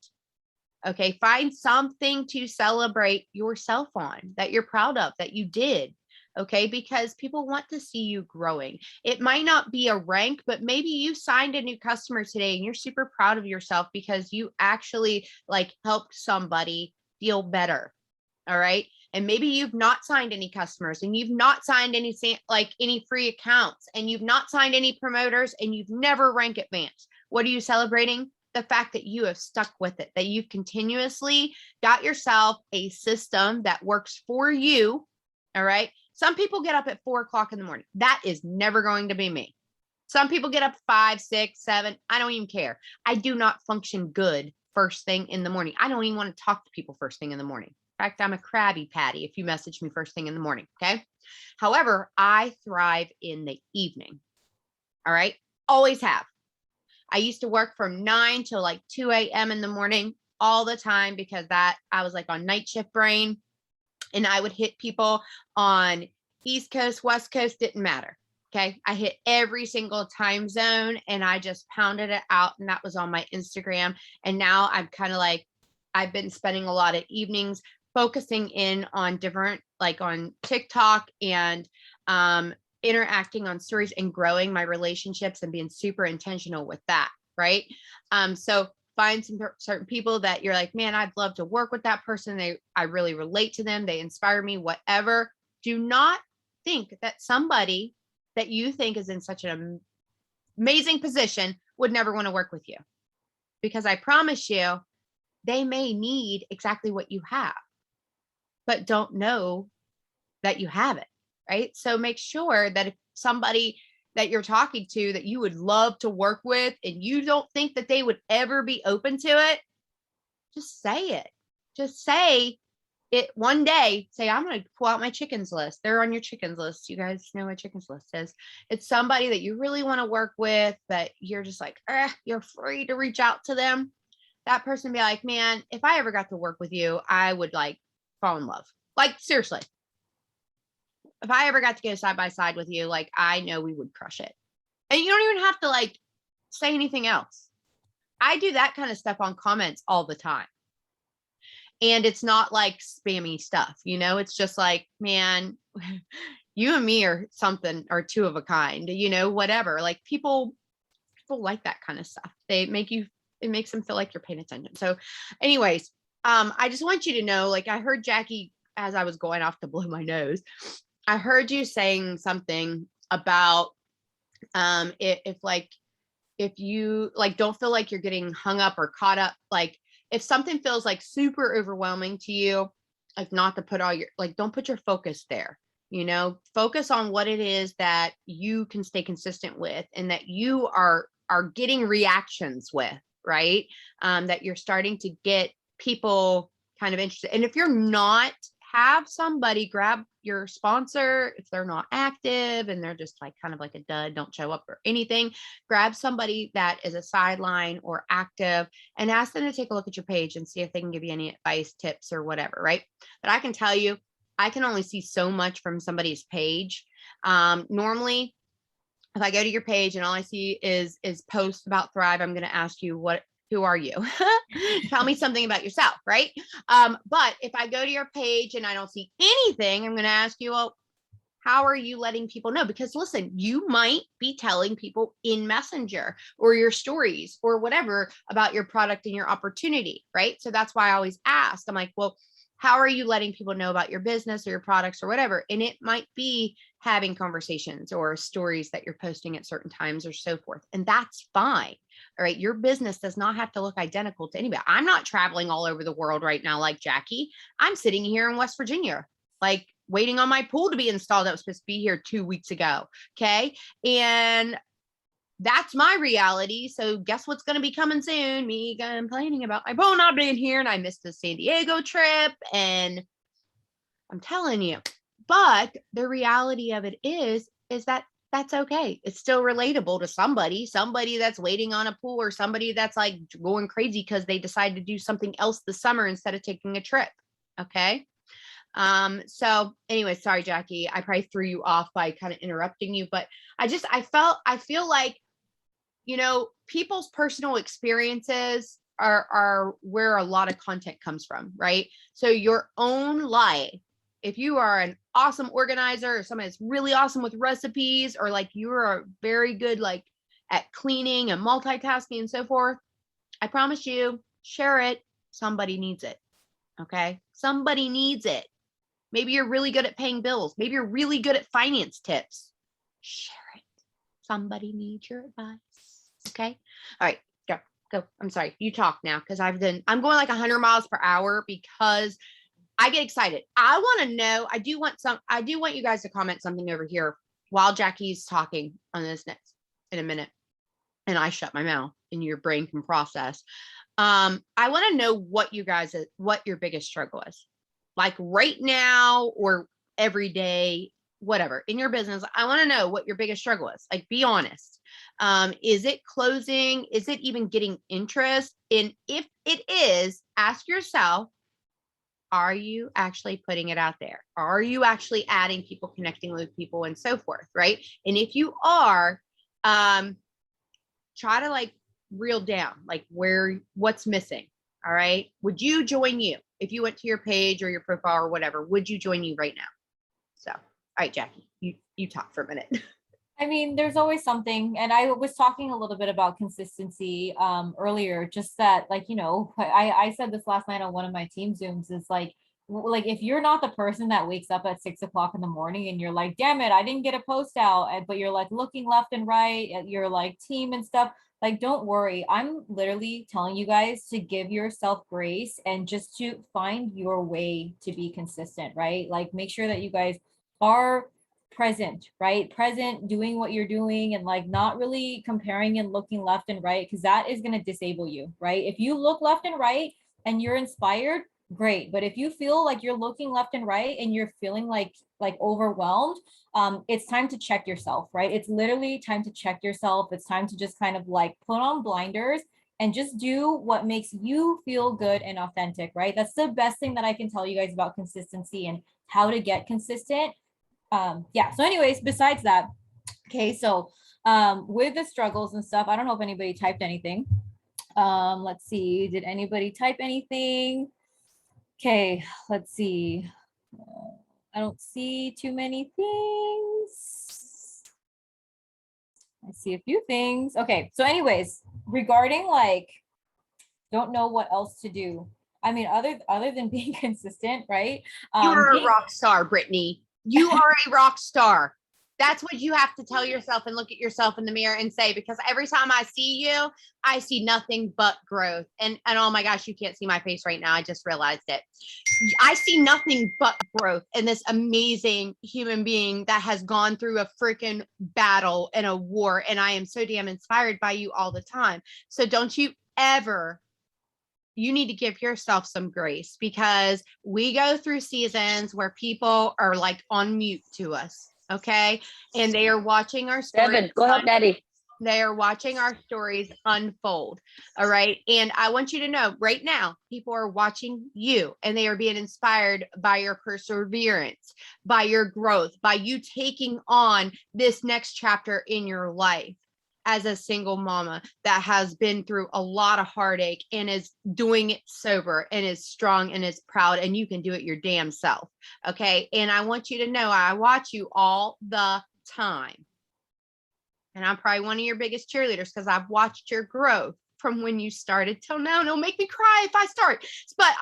Okay. Find something to celebrate yourself on that you're proud of, that you did. Okay. Because people want to see you growing. It might not be a rank, but maybe you signed a new customer today and you're super proud of yourself because you actually like helped somebody feel better. All right. And maybe you've not signed any customers, and you've not signed any free accounts, and you've not signed any promoters, and you've never rank advanced. What are you celebrating? The fact that you have stuck with it, that you've continuously got yourself a system that works for you. All right. Some people get up at 4:00 in the morning. That is never going to be me. Some people get up 5, 6, 7. I don't even care. I do not function good first thing in the morning. I don't even want to talk to people first thing in the morning. In fact, I'm a crabby patty if you message me first thing in the morning. Okay. However, I thrive in the evening. All right. Always have. I used to work from 9 till like 2 a.m. in the morning all the time because I was like on night shift brain, and I would hit people on East Coast, West Coast, didn't matter. Okay. I hit every single time zone and I just pounded it out. And that was on my Instagram. And now I'm kind of like, I've been spending a lot of evenings focusing in on different, like on TikTok and interacting on stories and growing my relationships and being super intentional with that. Right. So find some certain people that you're like, man, I'd love to work with that person. I really relate to them. They inspire me, whatever. Do not think that somebody that you think is in such an amazing position would never want to work with you. Because I promise you, they may need exactly what you have, but don't know that you have it. Right. So make sure that if somebody that you're talking to that you would love to work with and you don't think that they would ever be open to it, just say it. Just say it one day. Say, I'm going to pull out my chickens list. They're on your chickens list. You guys know what chickens list is. It's somebody that you really want to work with, but you're just like, you're afraid to reach out to them. That person be like, man, if I ever got to work with you, I would like fall in love. Like, seriously. If I ever got to go side by side with you, like, I know we would crush it. And you don't even have to like say anything else. I do that kind of stuff on comments all the time. And it's not like spammy stuff, it's just like, man, you and me are something or two of a kind, whatever. Like people like that kind of stuff. It makes them feel like you're paying attention. So anyways, I just want you to know, like I heard Jackie, as I was going off to blow my nose, I heard you saying something about if you like don't feel like you're getting hung up or caught up, like if something feels like super overwhelming to you, like not to put all your, like don't put your focus there, focus on what it is that you can stay consistent with and that you are getting reactions with, right? That you're starting to get people kind of interested. And if you're not, have somebody grab your sponsor if they're not active and they're just like kind of like a dud, don't show up or anything. Grab somebody that is a sideline or active and ask them to take a look at your page and see if they can give you any advice, tips, or whatever, right? But I can tell you, I can only see so much from somebody's page. Normally, if I go to your page and all I see is posts about Thrive, I'm going to ask you, who are you? Tell me something about yourself, right? But if I go to your page and I don't see anything, I'm going to ask you, well, how are you letting people know? Because listen, you might be telling people in Messenger or your stories or whatever about your product and your opportunity, right? So that's why I always ask. I'm like, well, how are you letting people know about your business or your products or whatever? And it might be having conversations or stories that you're posting at certain times or so forth. And that's fine. All right. Your business does not have to look identical to anybody. I'm not traveling all over the world right now like Jackie. I'm sitting here in West Virginia, like waiting on my pool to be installed. That was supposed to be here 2 weeks ago. Okay. And that's my reality. So guess what's going to be coming soon? Me complaining about my pool not being here, and I missed the San Diego trip. And I'm telling you, but the reality of it is that that's okay. It's still relatable to somebody that's waiting on a pool or somebody that's like going crazy because they decided to do something else this summer instead of taking a trip. Okay. So anyway, sorry, Jackie, I probably threw you off by kind of interrupting you, but I feel like, people's personal experiences are where a lot of content comes from, right? So your own life, if you are an awesome organizer or somebody that's really awesome with recipes, or like you're very good, like at cleaning and multitasking and so forth, I promise you, share it. Somebody needs it. Okay. Somebody needs it. Maybe you're really good at paying bills. Maybe you're really good at finance tips. Share it. Somebody needs your advice. Okay. All right. Go. I'm sorry. You talk now because I'm going like 100 miles per hour because I get excited. I want to know. I do want you guys to comment something over here while Jackie's talking on this next in a minute. And I shut my mouth and your brain can process. I want to know what your biggest struggle is. Like right now or every day, whatever in your business. I want to know what your biggest struggle is. Like, be honest. Is it closing? Is it even getting interest? And if it is, ask yourself, Are you actually putting it out there? Are you actually adding people, connecting with people, and so forth, right? And if you are, try to like reel down like what's missing. All right. Would you join you if you went to your page or your profile or whatever? Would you join you right now? So, all right, Jackie, you talk for a minute. I mean, there's always something, and I was talking a little bit about consistency earlier, just that, like, I said this last night on one of my team Zooms, is like if you're not the person that wakes up at 6 o'clock in the morning and you're like, damn it, I didn't get a post out, but you're like looking left and right at your like team and stuff, like, don't worry. I'm literally telling you guys to give yourself grace and just to find your way to be consistent, right? Like, make sure that you guys are present, right? Present, doing what you're doing, and like not really comparing and looking left and right, because that is going to disable you, right? If you look left and right and you're inspired, great. But if you feel like you're looking left and right and you're feeling like overwhelmed, it's time to check yourself, right? It's literally time to check yourself. It's time to just kind of like put on blinders and just do what makes you feel good and authentic, right? That's the best thing that I can tell you guys about consistency and how to get consistent. Yeah, so anyways, besides that, okay, so with the struggles and stuff, I don't know if anybody typed anything. Let's see, did anybody type anything? Okay, let's see. I don't see too many things. I see a few things. Okay, so anyways, regarding like don't know what else to do. I mean, other than being consistent, right? You are a Being rock star, Brittany. You are a rock star. That's what you have to tell yourself and look at yourself in the mirror and say, because every time I see you, I see nothing but growth. And oh my gosh, you can't see my face right now. I just realized it. I see nothing but growth in this amazing human being that has gone through a freaking battle and a war. And I am so damn inspired by you all the time. So don't you ever, you need to give yourself some grace, because we go through seasons where people are like on mute to us. Okay. And they are watching our stories. Devin, go help Daddy. They are watching our stories unfold. All right. And I want you to know right now, people are watching you and they are being inspired by your perseverance, by your growth, by you taking on this next chapter in your life as a single mama that has been through a lot of heartache and is doing it sober and is strong and is proud, and you can do it your damn self. Okay. And I want you to know, I watch you all the time. And I'm probably one of your biggest cheerleaders because I've watched your growth from when you started till now. And it'll make me cry if I start. But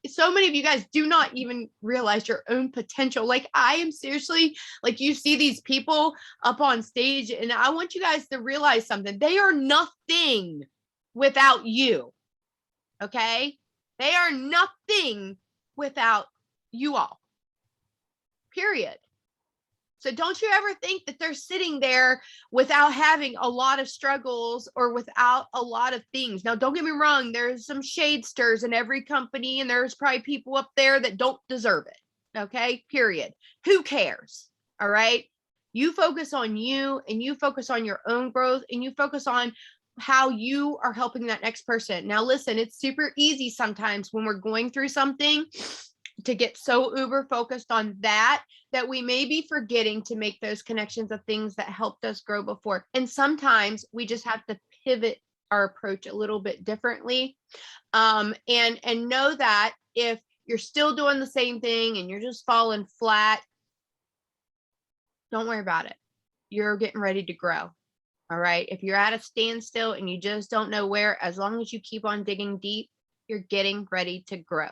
so many of you guys do not even realize your own potential. Like, I am seriously, like, you see these people up on stage, and I want you guys to realize something. They are nothing without you. Okay? They are nothing without you all. Period. So don't you ever think that they're sitting there without having a lot of struggles or without a lot of things. Now, don't get me wrong. There's some shadesters in every company, and there's probably people up there that don't deserve it. Okay, period. Who cares? All right. You focus on you, and you focus on your own growth, and you focus on how you are helping that next person. Now, listen, it's super easy sometimes when we're going through something to get so uber focused on that we may be forgetting to make those connections of things that helped us grow before. And sometimes we just have to pivot our approach a little bit differently. And know that if you're still doing the same thing and you're just falling flat, don't worry about it. You're getting ready to grow. All right. If you're at a standstill and you just don't know where, as long as you keep on digging deep, you're getting ready to grow.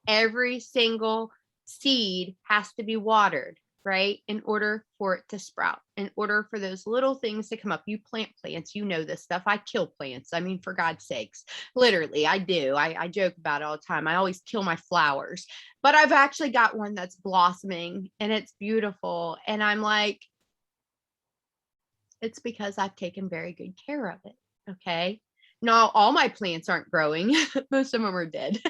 Every single seed has to be watered, right? In order for it to sprout, in order for those little things to come up. You plant plants, you know this stuff. I kill plants. I mean, for God's sakes, literally, I do. I joke about it all the time. I always kill my flowers, but I've actually got one that's blossoming and it's beautiful. And I'm like, it's because I've taken very good care of it. Okay. No, all my plants aren't growing. Most of them are dead.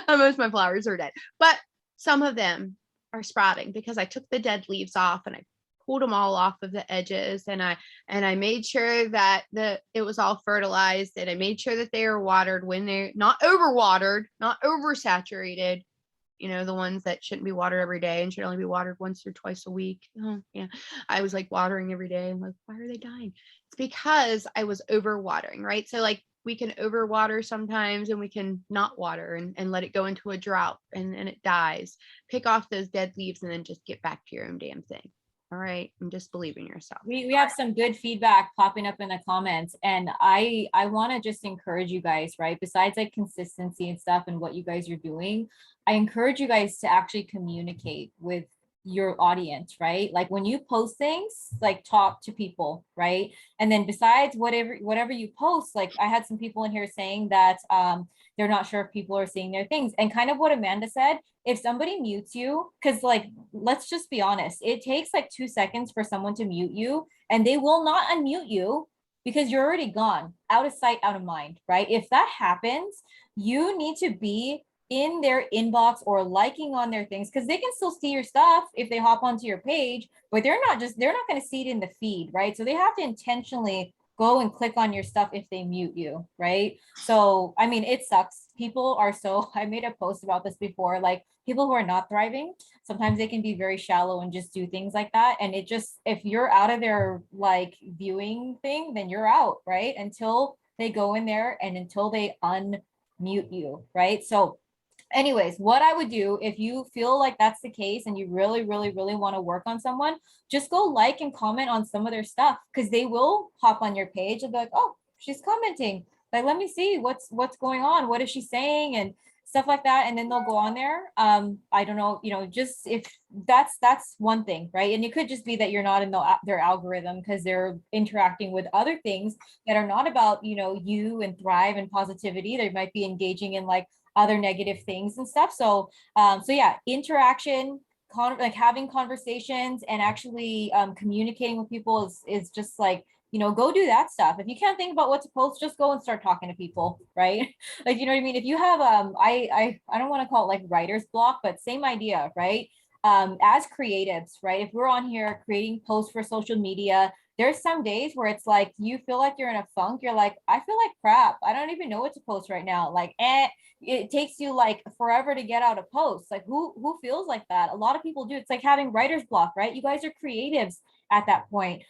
Most of my flowers are dead, but some of them are sprouting because I took the dead leaves off and I pulled them all off of the edges, and I made sure that it was all fertilized, and I made sure that they were watered when they're not overwatered, not oversaturated, the ones that shouldn't be watered every day and should only be watered once or twice a week. Oh, yeah. I was like watering every day. I'm like, why are they dying? It's because I was overwatering, right? So like we can overwater sometimes and we can not water and let it go into a drought and it dies. Pick off those dead leaves and then just get back to your own damn thing. All right. And just believe in yourself. We have some good feedback popping up in the comments, and I want to just encourage you guys, right? Besides like consistency and stuff and what you guys are doing, I encourage you guys to actually communicate with your audience, right? Like when you post things, like talk to people, right? And then besides whatever you post, like I had some people in here saying that they're not sure if people are seeing their things, and kind of what Amanda said, if somebody mutes you, because like let's just be honest, it takes like 2 seconds for someone to mute you, and they will not unmute you because you're already gone, out of sight, out of mind, right? If that happens, you need to be in their inbox or liking on their things, because they can still see your stuff if they hop onto your page, but they're not going to see it in the feed, right? So they have to intentionally go and click on your stuff if they mute you, right? So I mean, it sucks. People are so I made a post about this before, like people who are not thriving, sometimes they can be very shallow and just do things like that, and it just, if you're out of their like viewing thing, then you're out, right? Until they go in there and until they unmute you, right? So anyways, what I would do if you feel like that's the case and you really, really, really want to work on someone, just go like and comment on some of their stuff, because they will hop on your page and be like, oh, she's commenting. Like, let me see what's going on. What is she saying? And stuff like that. And then they'll go on there. I don't know, just if that's one thing, right? And it could just be that you're not in their algorithm because they're interacting with other things that are not about, you and thrive and positivity. They might be engaging in like other negative things and stuff. So yeah, interaction, like having conversations and actually communicating with people is just like, go do that stuff. If you can't think about what to post, just go and start talking to people, right? Like, you know what I mean? If you have I don't want to call it like writer's block, but same idea, right? As creatives, right? If we're on here creating posts for social media, there's some days where it's like you feel like you're in a funk. You're like, I feel like crap. I don't even know what to post right now. Like, it takes you like forever to get out a post. Like, who feels like that? A lot of people do. It's like having writer's block, right? You guys are creatives at that point.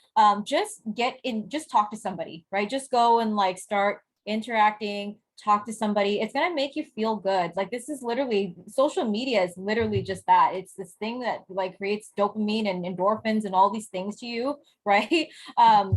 Just talk to somebody, right? Just go and like start interacting, talk to somebody. It's going to make you feel good. Like, this is literally, social media is literally just that. It's this thing that like creates dopamine and endorphins and all these things to you, right?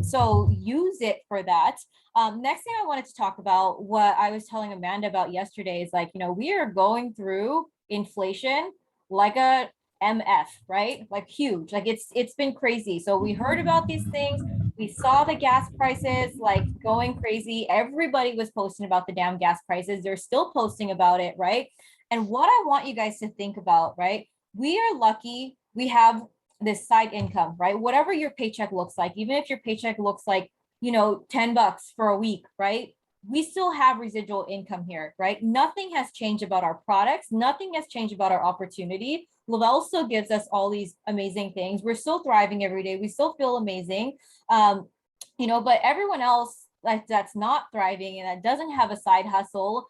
So use it for that. Next thing I wanted to talk about, what I was telling Amanda about yesterday, is like, we are going through inflation like a MF, right? Like huge. Like it's been crazy. So we heard about these things. We saw the gas prices like going crazy. Everybody was posting about the damn gas prices. They're still posting about it, right? And what I want you guys to think about, right? We are lucky we have this side income, right? Whatever your paycheck looks like, even if your paycheck looks like, $10 for a week, right? We still have residual income here, right? Nothing has changed about our products. Nothing has changed about our opportunity. Lavelle still gives us all these amazing things. We're still thriving every day. We still feel amazing. But everyone else like that's not thriving and that doesn't have a side hustle,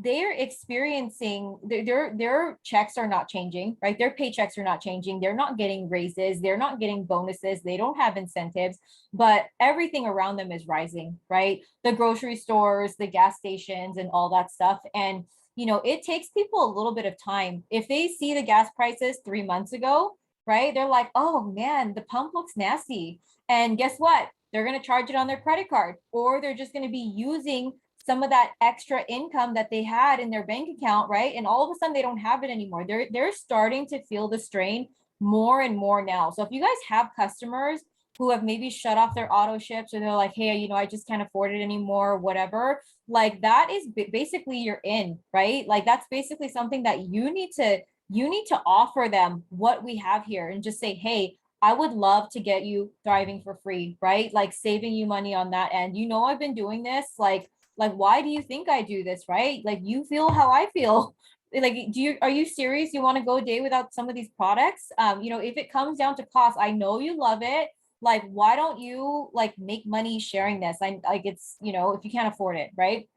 they're experiencing their checks are not changing, right? Their paychecks are not changing. They're not getting raises. They're not getting bonuses. They don't have incentives, but everything around them is rising, right? The grocery stores, the gas stations, and all that stuff. And, it takes people a little bit of time. If they see the gas prices 3 months ago, right? They're like, oh man, the pump looks nasty. And guess what? They're going to charge it on their credit card, or they're just going to be using some of that extra income that they had in their bank account, right? And all of a sudden they don't have it anymore. They're starting to feel the strain more and more now. So if you guys have customers who have maybe shut off their auto ships, or they're like, hey, I just can't afford it anymore, whatever, like that is basically you're in, right? Like that's basically something that you need to offer them what we have here and just say, hey, I would love to get you thriving for free, right? Like saving you money on that end. I've been doing this, like why do you think I do this, right? Like you feel how I feel, Like, are you serious? You want to go a day without some of these products? If it comes down to cost, I know you love it. Like, why don't you like make money sharing this? I like it's, if you can't afford it, right?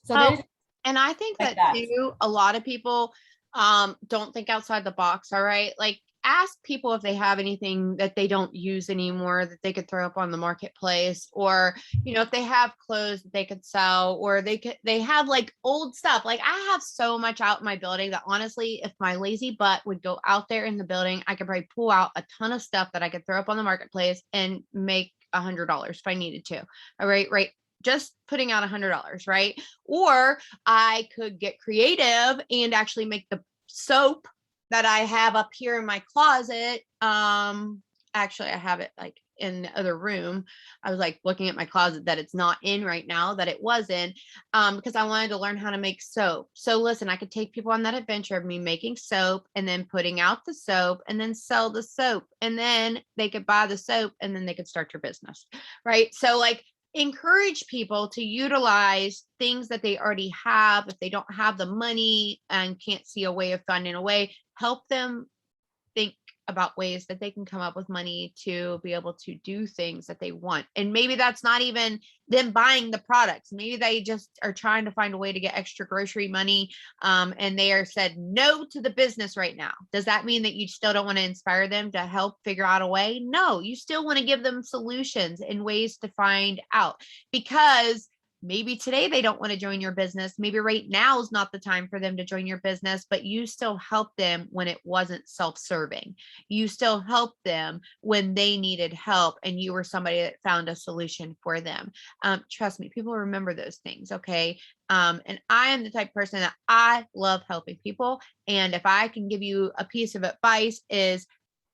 So Oh, there's and I think like that that. too, a lot of people don't think outside the box, all right? Like ask people if they have anything that they don't use anymore that they could throw up on the marketplace, or if they have clothes that they could sell, or they have like old stuff. Like I have so much out in my building that honestly, if my lazy butt would go out there in the building, I could probably pull out a ton of stuff that I could throw up on the marketplace and make $100 if I needed to. All right, just putting out $100, right? Or I could get creative and actually make the soap that I have up here in my closet. Actually, I have it like in the other room. I was like looking at my closet that it's not in right now, that it was in, because I wanted to learn how to make soap. So listen, I could take people on that adventure of me making soap and then putting out the soap and then sell the soap. And then they could buy the soap and then they could start your business. Right. So like encourage people to utilize things that they already have. If they don't have the money and can't see a way of finding a way, help them think about ways that they can come up with money to be able to do things that they want. And maybe that's not even them buying the products. Maybe they just are trying to find a way to get extra grocery money, and they are said no to the business right now. Does that mean that you still don't want to inspire them to help figure out a way? No, you still want to give them solutions and ways to find out, because maybe today they don't want to join your business. Maybe right now is not the time for them to join your business, but you still helped them when it wasn't self-serving. You still helped them when they needed help and you were somebody that found a solution for them. Trust me, people remember those things. Okay. And I am the type of person that I love helping people. And if I can give you a piece of advice, is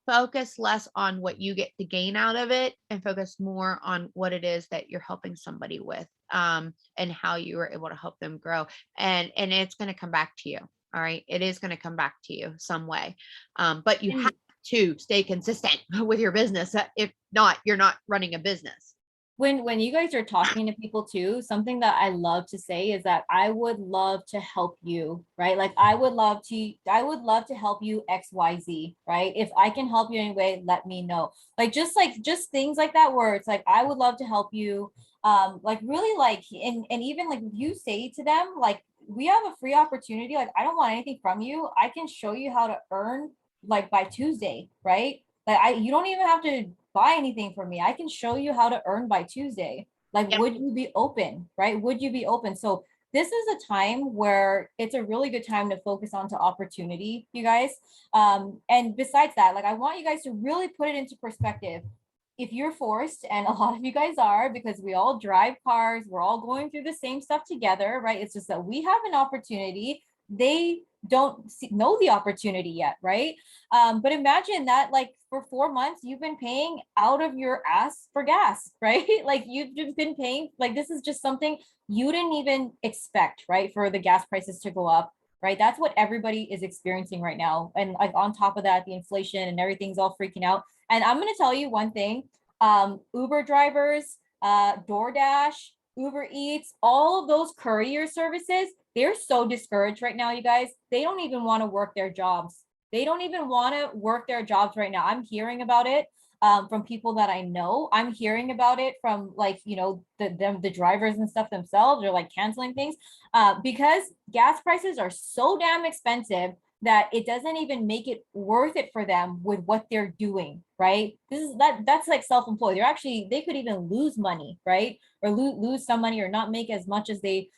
focus less on what you get to gain out of it and focus more on what it is that you're helping somebody with, and how you were able to help them grow. And it's going to come back to you. All right. It is going to come back to you some way. But you have And to stay consistent with your business. If not, you're not running a business. when you guys are talking to people too, something that I love to say is that I would love to help you, right? Like I would love to help you XYZ, right? If I can help you anyway, let me know. Like just things like that where it's like I would love to help you. Like really like and even like if you say to them, like, we have a free opportunity, like I don't want anything from you. I can show you how to earn like by Tuesday, right? Like you don't even have to buy anything from me. I can show you how to earn by Tuesday. Like, Yep. would you be open? Right? Would you be open? So this is a time where it's a really good time to focus on to opportunity, you guys. And besides that, like I want you guys to really put it into perspective. If you're forced, and a lot of you guys are, because we all drive cars, we're all going through the same stuff together, right? It's just that we have an opportunity. They don't know the opportunity yet, right? But imagine that, like, for 4 months, you've been paying out of your ass for gas, right? Like, you've just been paying, like, this is just something you didn't even expect, right? For the gas prices to go up, right? That's what everybody is experiencing right now. And like on top of that, the inflation and everything's all freaking out. And I'm going to tell you one thing, Uber drivers, DoorDash, Uber Eats, all of those courier services, they're so discouraged right now, you guys. They don't even want to work their jobs. They don't even want to work their jobs right now. I'm hearing about it from people that I know. I'm hearing about it from, like, the drivers and stuff themselves are like canceling things because gas prices are so damn expensive that it doesn't even make it worth it for them with what they're doing, right? That's like self-employed. They could even lose money, right? Or lose some money or not make as much as they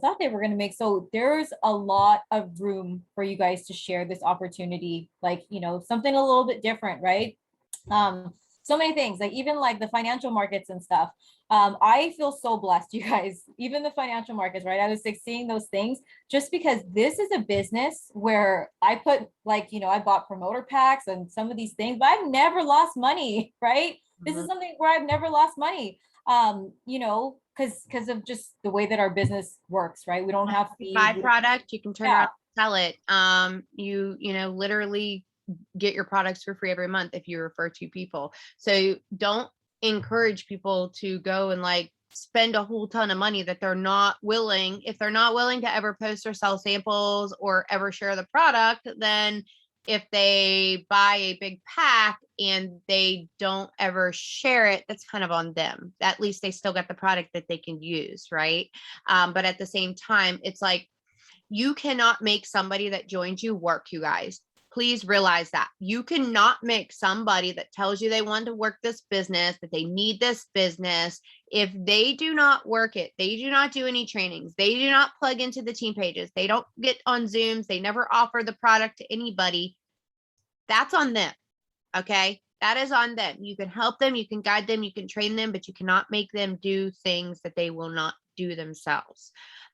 thought they were going to make. So there's a lot of room for you guys to share this opportunity, like, something a little bit different, right? So many things, like even like the financial markets and stuff. I feel so blessed, you guys. Even the financial markets, right? I was like seeing those things just because this is a business where I put, like, I bought promoter packs and some of these things, but I've never lost money, right? This is something where I've never lost money. Because of just the way that our business works, right? We don't have fees. Byproduct, you can turn Yeah. around and sell it. Literally get your products for free every month if you refer to people. So don't encourage people to go and like spend a whole ton of money that they're not willing, if they're not willing to ever post or sell samples or ever share the product, then if they buy a big pack and they don't ever share it, that's kind of on them. At least they still got the product that they can use, right? But at the same time, it's like, you cannot make somebody that joins you work, you guys. Please realize that you cannot make somebody that tells you they want to work this business, that they need this business. If they do not work it, they do not do any trainings, they do not plug into the team pages, they don't get on Zooms, they never offer the product to anybody. That's on them. Okay. That is on them. You can help them, you can guide them, you can train them, but you cannot make them do things that they will not do themselves.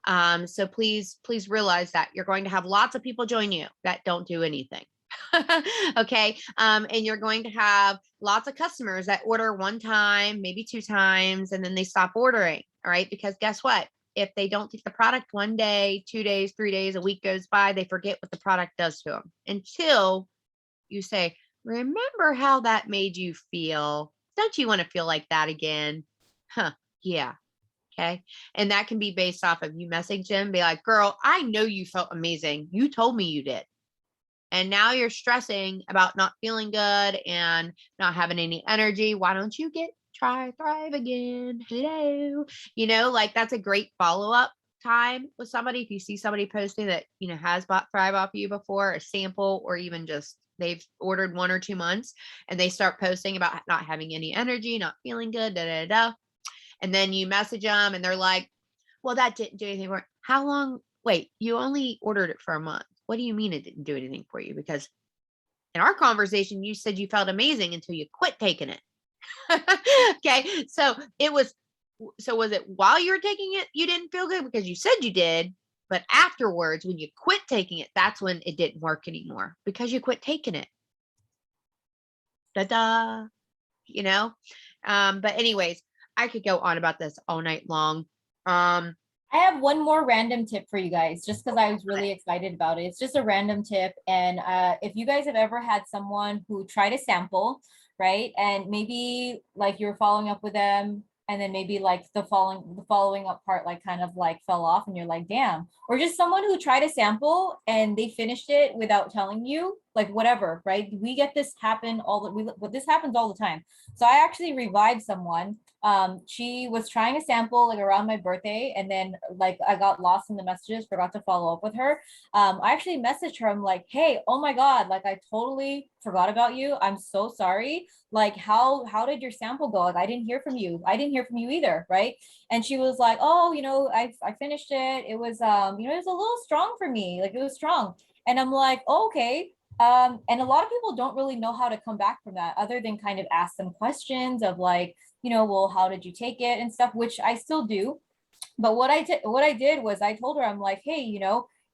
So please realize that you're going to have lots of people join you that don't do anything. Okay. And you're going to have lots of customers that order one time, maybe two times, and then they stop ordering. All right. Because guess what? If they don't take the product one day, 2 days, 3 days, a week goes by, they forget what the product does to them until you say, remember how that made you feel? Don't you want to feel like that again? Huh. Yeah. Okay. And that can be based off of you message them, be like, girl, I know you felt amazing. You told me you did. And now you're stressing about not feeling good and not having any energy. Why don't you try Thrive again? Hello. Like that's a great follow-up time with somebody. If you see somebody posting that, has bought Thrive off you before, a sample, or even just they've ordered 1 or 2 months and they start posting about not having any energy, not feeling good, da da da. And then you message them and they're like, well, that didn't do anything for it. How long? Wait, you only ordered it for a month. What do you mean it didn't do anything for you? Because in our conversation, you said you felt amazing until you quit taking it. Okay. So was it while you were taking it, you didn't feel good because you said you did, but afterwards, when you quit taking it, that's when it didn't work anymore because you quit taking it. Da-da, but anyways, I could go on about this all night long. I have one more random tip for you guys, just because I was really excited about it. It's just a random tip. And if you guys have ever had someone who tried a sample, right? And maybe like you're following up with them, and then maybe like the following up part like kind of like fell off and you're like, damn. Or just someone who tried a sample and they finished it without telling you, like whatever, right? We get this happen this happens all the time. So I actually revived someone. She was trying a sample like around my birthday, and then like I got lost in the messages, forgot to follow up with her. I actually messaged her. I'm like, hey, oh my god, like I totally forgot about you, I'm so sorry. Like how did your sample go? Like I didn't hear from you either, right? And she was like, oh, I finished it, it was it was a little strong for me, like it was strong. And I'm like, oh, okay. And a lot of people don't really know how to come back from that, other than kind of ask them questions of like, well, how did you take it and stuff, which I still do. But what I did was I told her, I'm like, hey,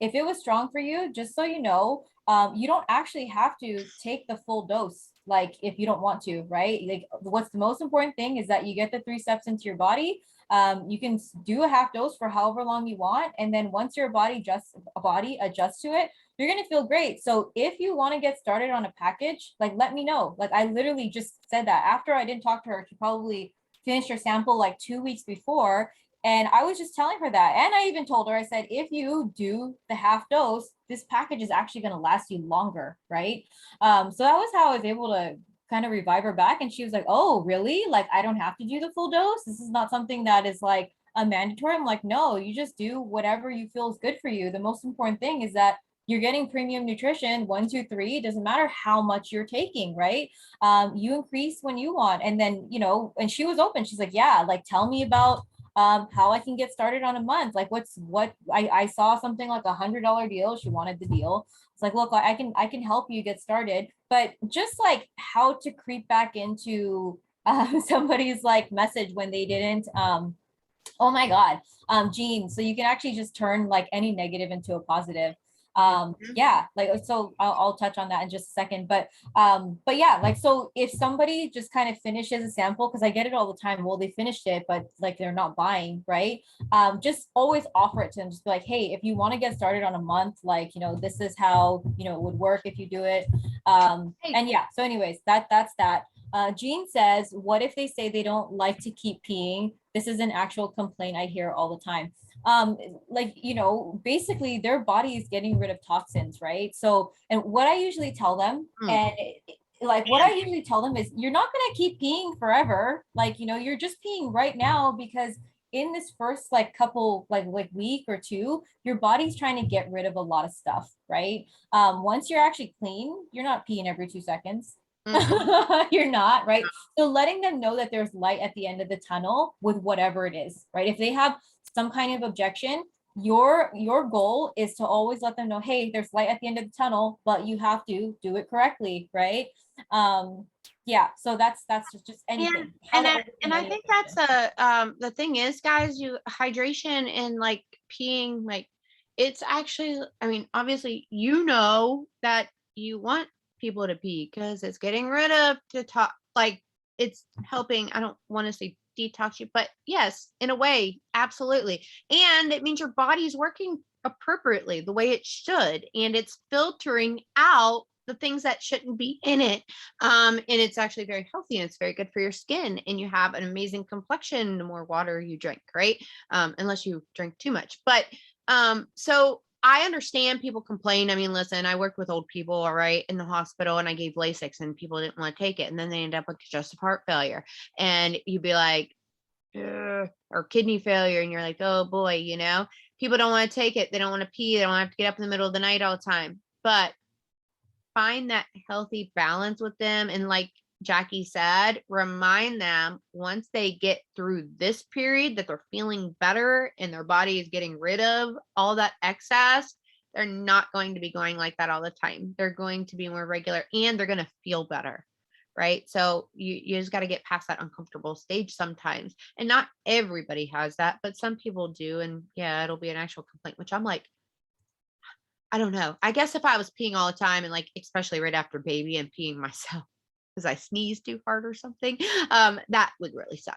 if it was strong for you, just so you don't actually have to take the full dose, like if you don't want to, right? Like what's the most important thing is that you get the 3 steps into your body. You can do a half dose for however long you want, and then once your body adjusts to it, you're going to feel great. So if you want to get started on a package, like let me know. Like I literally just said that after I didn't talk to her. She probably finished her sample like 2 weeks before, and I was just telling her that. And I even told her, I said, if you do the half dose, this package is actually going to last you longer, right? So that was how I was able to kind of revive her back. And she was like, oh, really? Like, I don't have to do the full dose? This is not something that is like a mandatory? I'm like, no, you just do whatever you feel is good for you. The most important thing is that you're getting premium nutrition, 1, 2, 3. It doesn't matter how much you're taking, right? You increase when you want. And then, and she was open. She's like, yeah, like tell me about how I can get started on a month. Like I saw something like $100 deal. She wanted the deal. It's like, look, I can help you get started, but just like how to creep back into somebody's like message when they didn't, oh my God, Jean. So you can actually just turn like any negative into a positive. Yeah, like, so I'll touch on that in just a second, but yeah, like, so if somebody just kind of finishes a sample, because I get it all the time, well, they finished it, but like they're not buying, right? Just always offer it to them. Just be like, hey, if you want to get started on a month, like, this is how, it would work if you do it. And yeah, so anyways, that's that. Jean says, what if they say they don't like to keep peeing? This is an actual complaint I hear all the time. Like, basically their body is getting rid of toxins, right? So, and what I usually tell them, Mm. and like what I usually tell them is, you're not going to keep peeing forever. Like, you're just peeing right now because in this first like couple like week or two, your body's trying to get rid of a lot of stuff, right? Once you're actually clean, you're not peeing every 2 seconds. You're not, right? So letting them know that there's light at the end of the tunnel with whatever it is, right? If they have some kind of objection, your goal is to always let them know, hey, there's light at the end of the tunnel, but you have to do it correctly, right? Yeah, so that's just Yeah, anything. How and to I, overcome and I any think objection. that's the thing is, guys, you hydration and like peeing, like it's actually, I mean, obviously that you want people to pee because it's getting rid of the top, like it's helping. I don't want to say detox you, but yes, in a way, absolutely. And it means your body's working appropriately the way it should, and it's filtering out the things that shouldn't be in it, and it's actually very healthy and it's very good for your skin, and you have an amazing complexion the more water you drink, right? Unless you drink too much. But so I understand people complain. I mean, listen, I worked with old people, all right, in the hospital, and I gave Lasix and people didn't want to take it, and then they end up with congestive heart failure, and you'd be like, "Ugh," or kidney failure, and you're like, oh boy, people don't want to take it, they don't want to pee, they don't have to get up in the middle of the night all the time. But find that healthy balance with them. And like Jackie said, remind them once they get through this period that they're feeling better and their body is getting rid of all that excess. They're not going to be going like that all the time. They're going to be more regular and they're going to feel better. Right. So you just got to get past that uncomfortable stage sometimes. And not everybody has that, but some people do. And yeah, it'll be an actual complaint, which I'm like, I don't know. I guess if I was peeing all the time and like especially right after baby and peeing myself because I sneezed too hard or something, that would really suck.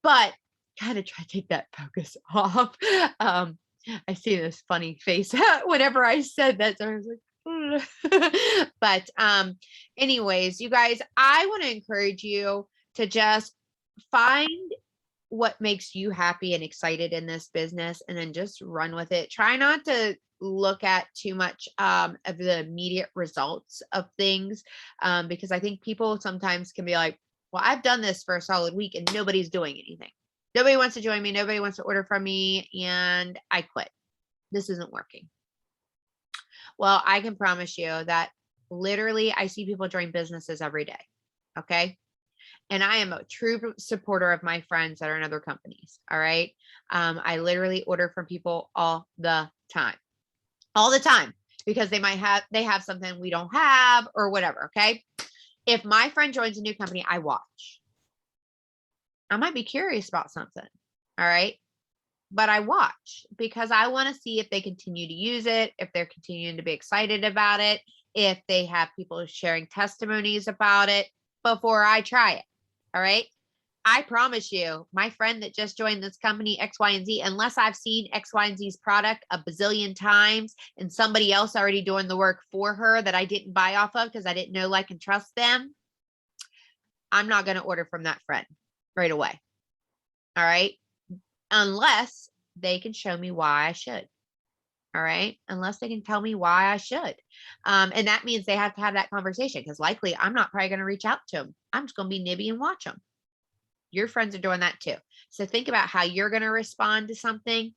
But kind of try to take that focus off. Um, I see this funny face whenever I said that. So I was like, but anyways, you guys, I want to encourage you to just find what makes you happy and excited in this business and then just run with it. Try not to look at too much of the immediate results of things, because I think people sometimes can be like, well, I've done this for a solid week and nobody's doing anything. Nobody wants to join me. Nobody wants to order from me. And I quit. This isn't working. Well, I can promise you that literally I see people join businesses every day. Okay. And I am a true supporter of my friends that are in other companies. All right. I literally order from people all the time, because they have something we don't have or whatever. Okay. If my friend joins a new company, I watch. I might be curious about something. All right. But I watch because I want to see if they continue to use it, if they're continuing to be excited about it, if they have people sharing testimonies about it before I try it. All right. I promise you, my friend that just joined this company, X, Y, and Z, unless I've seen X, Y, and Z's product a bazillion times and somebody else already doing the work for her that I didn't buy off of because I didn't know, like, and trust them, I'm not going to order from that friend right away. All right. Unless they can show me why I should. All right. Unless they can tell me why I should. And that means they have to have that conversation because likely I'm not probably going to reach out to them. I'm just going to be nibby and watch them. Your friends are doing that too. So think about how you're going to respond to something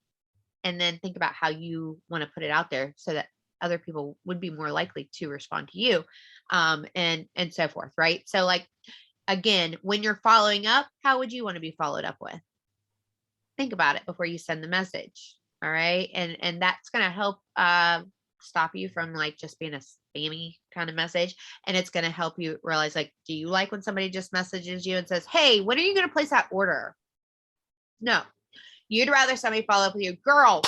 and then think about how you want to put it out there so that other people would be more likely to respond to you, and so forth. Right. So like, again, when you're following up, how would you want to be followed up with? Think about it before you send the message. All right. And that's going to help stop you from like just being a spammy kind of message. And it's going to help you realize, like, do you like when somebody just messages you and says, hey, when are you going to place that order? No, you'd rather somebody follow up with you, girl,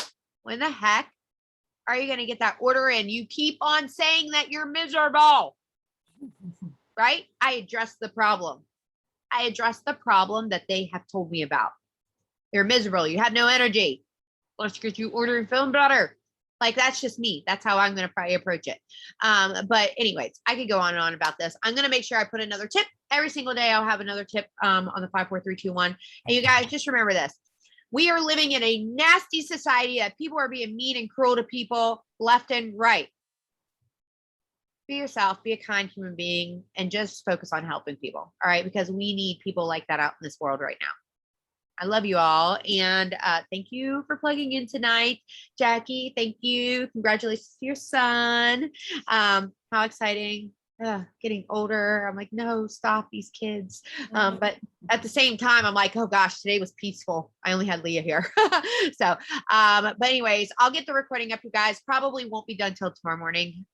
when the heck are you going to get that order in? You keep on saying that you're miserable, right? I addressed the problem. I addressed the problem that they have told me about. You're miserable. You have no energy. Let's get you ordering feeling better. Like, that's just me. That's how I'm going to probably approach it. But anyways, I could go on and on about this. I'm going to make sure I put another tip every single day. I'll have another tip on the 5, 4, 3, 2, 1. And you guys just remember this. We are living in a nasty society that people are being mean and cruel to people left and right. Be yourself, be a kind human being, and just focus on helping people. All right. Because we need people like that out in this world right now. I love you all. And thank you for plugging in tonight. Jackie, thank you. Congratulations to your son. How exciting. Getting older. I'm like, no, stop these kids. But at the same time, I'm like, oh gosh, today was peaceful. I only had Leah here. So, but anyways, I'll get the recording up, you guys. Probably won't be done till tomorrow morning.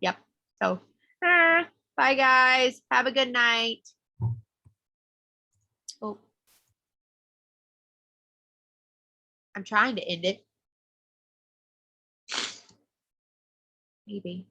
Yep. So, bye guys. Have a good night. Oh. I'm trying to end it. Maybe.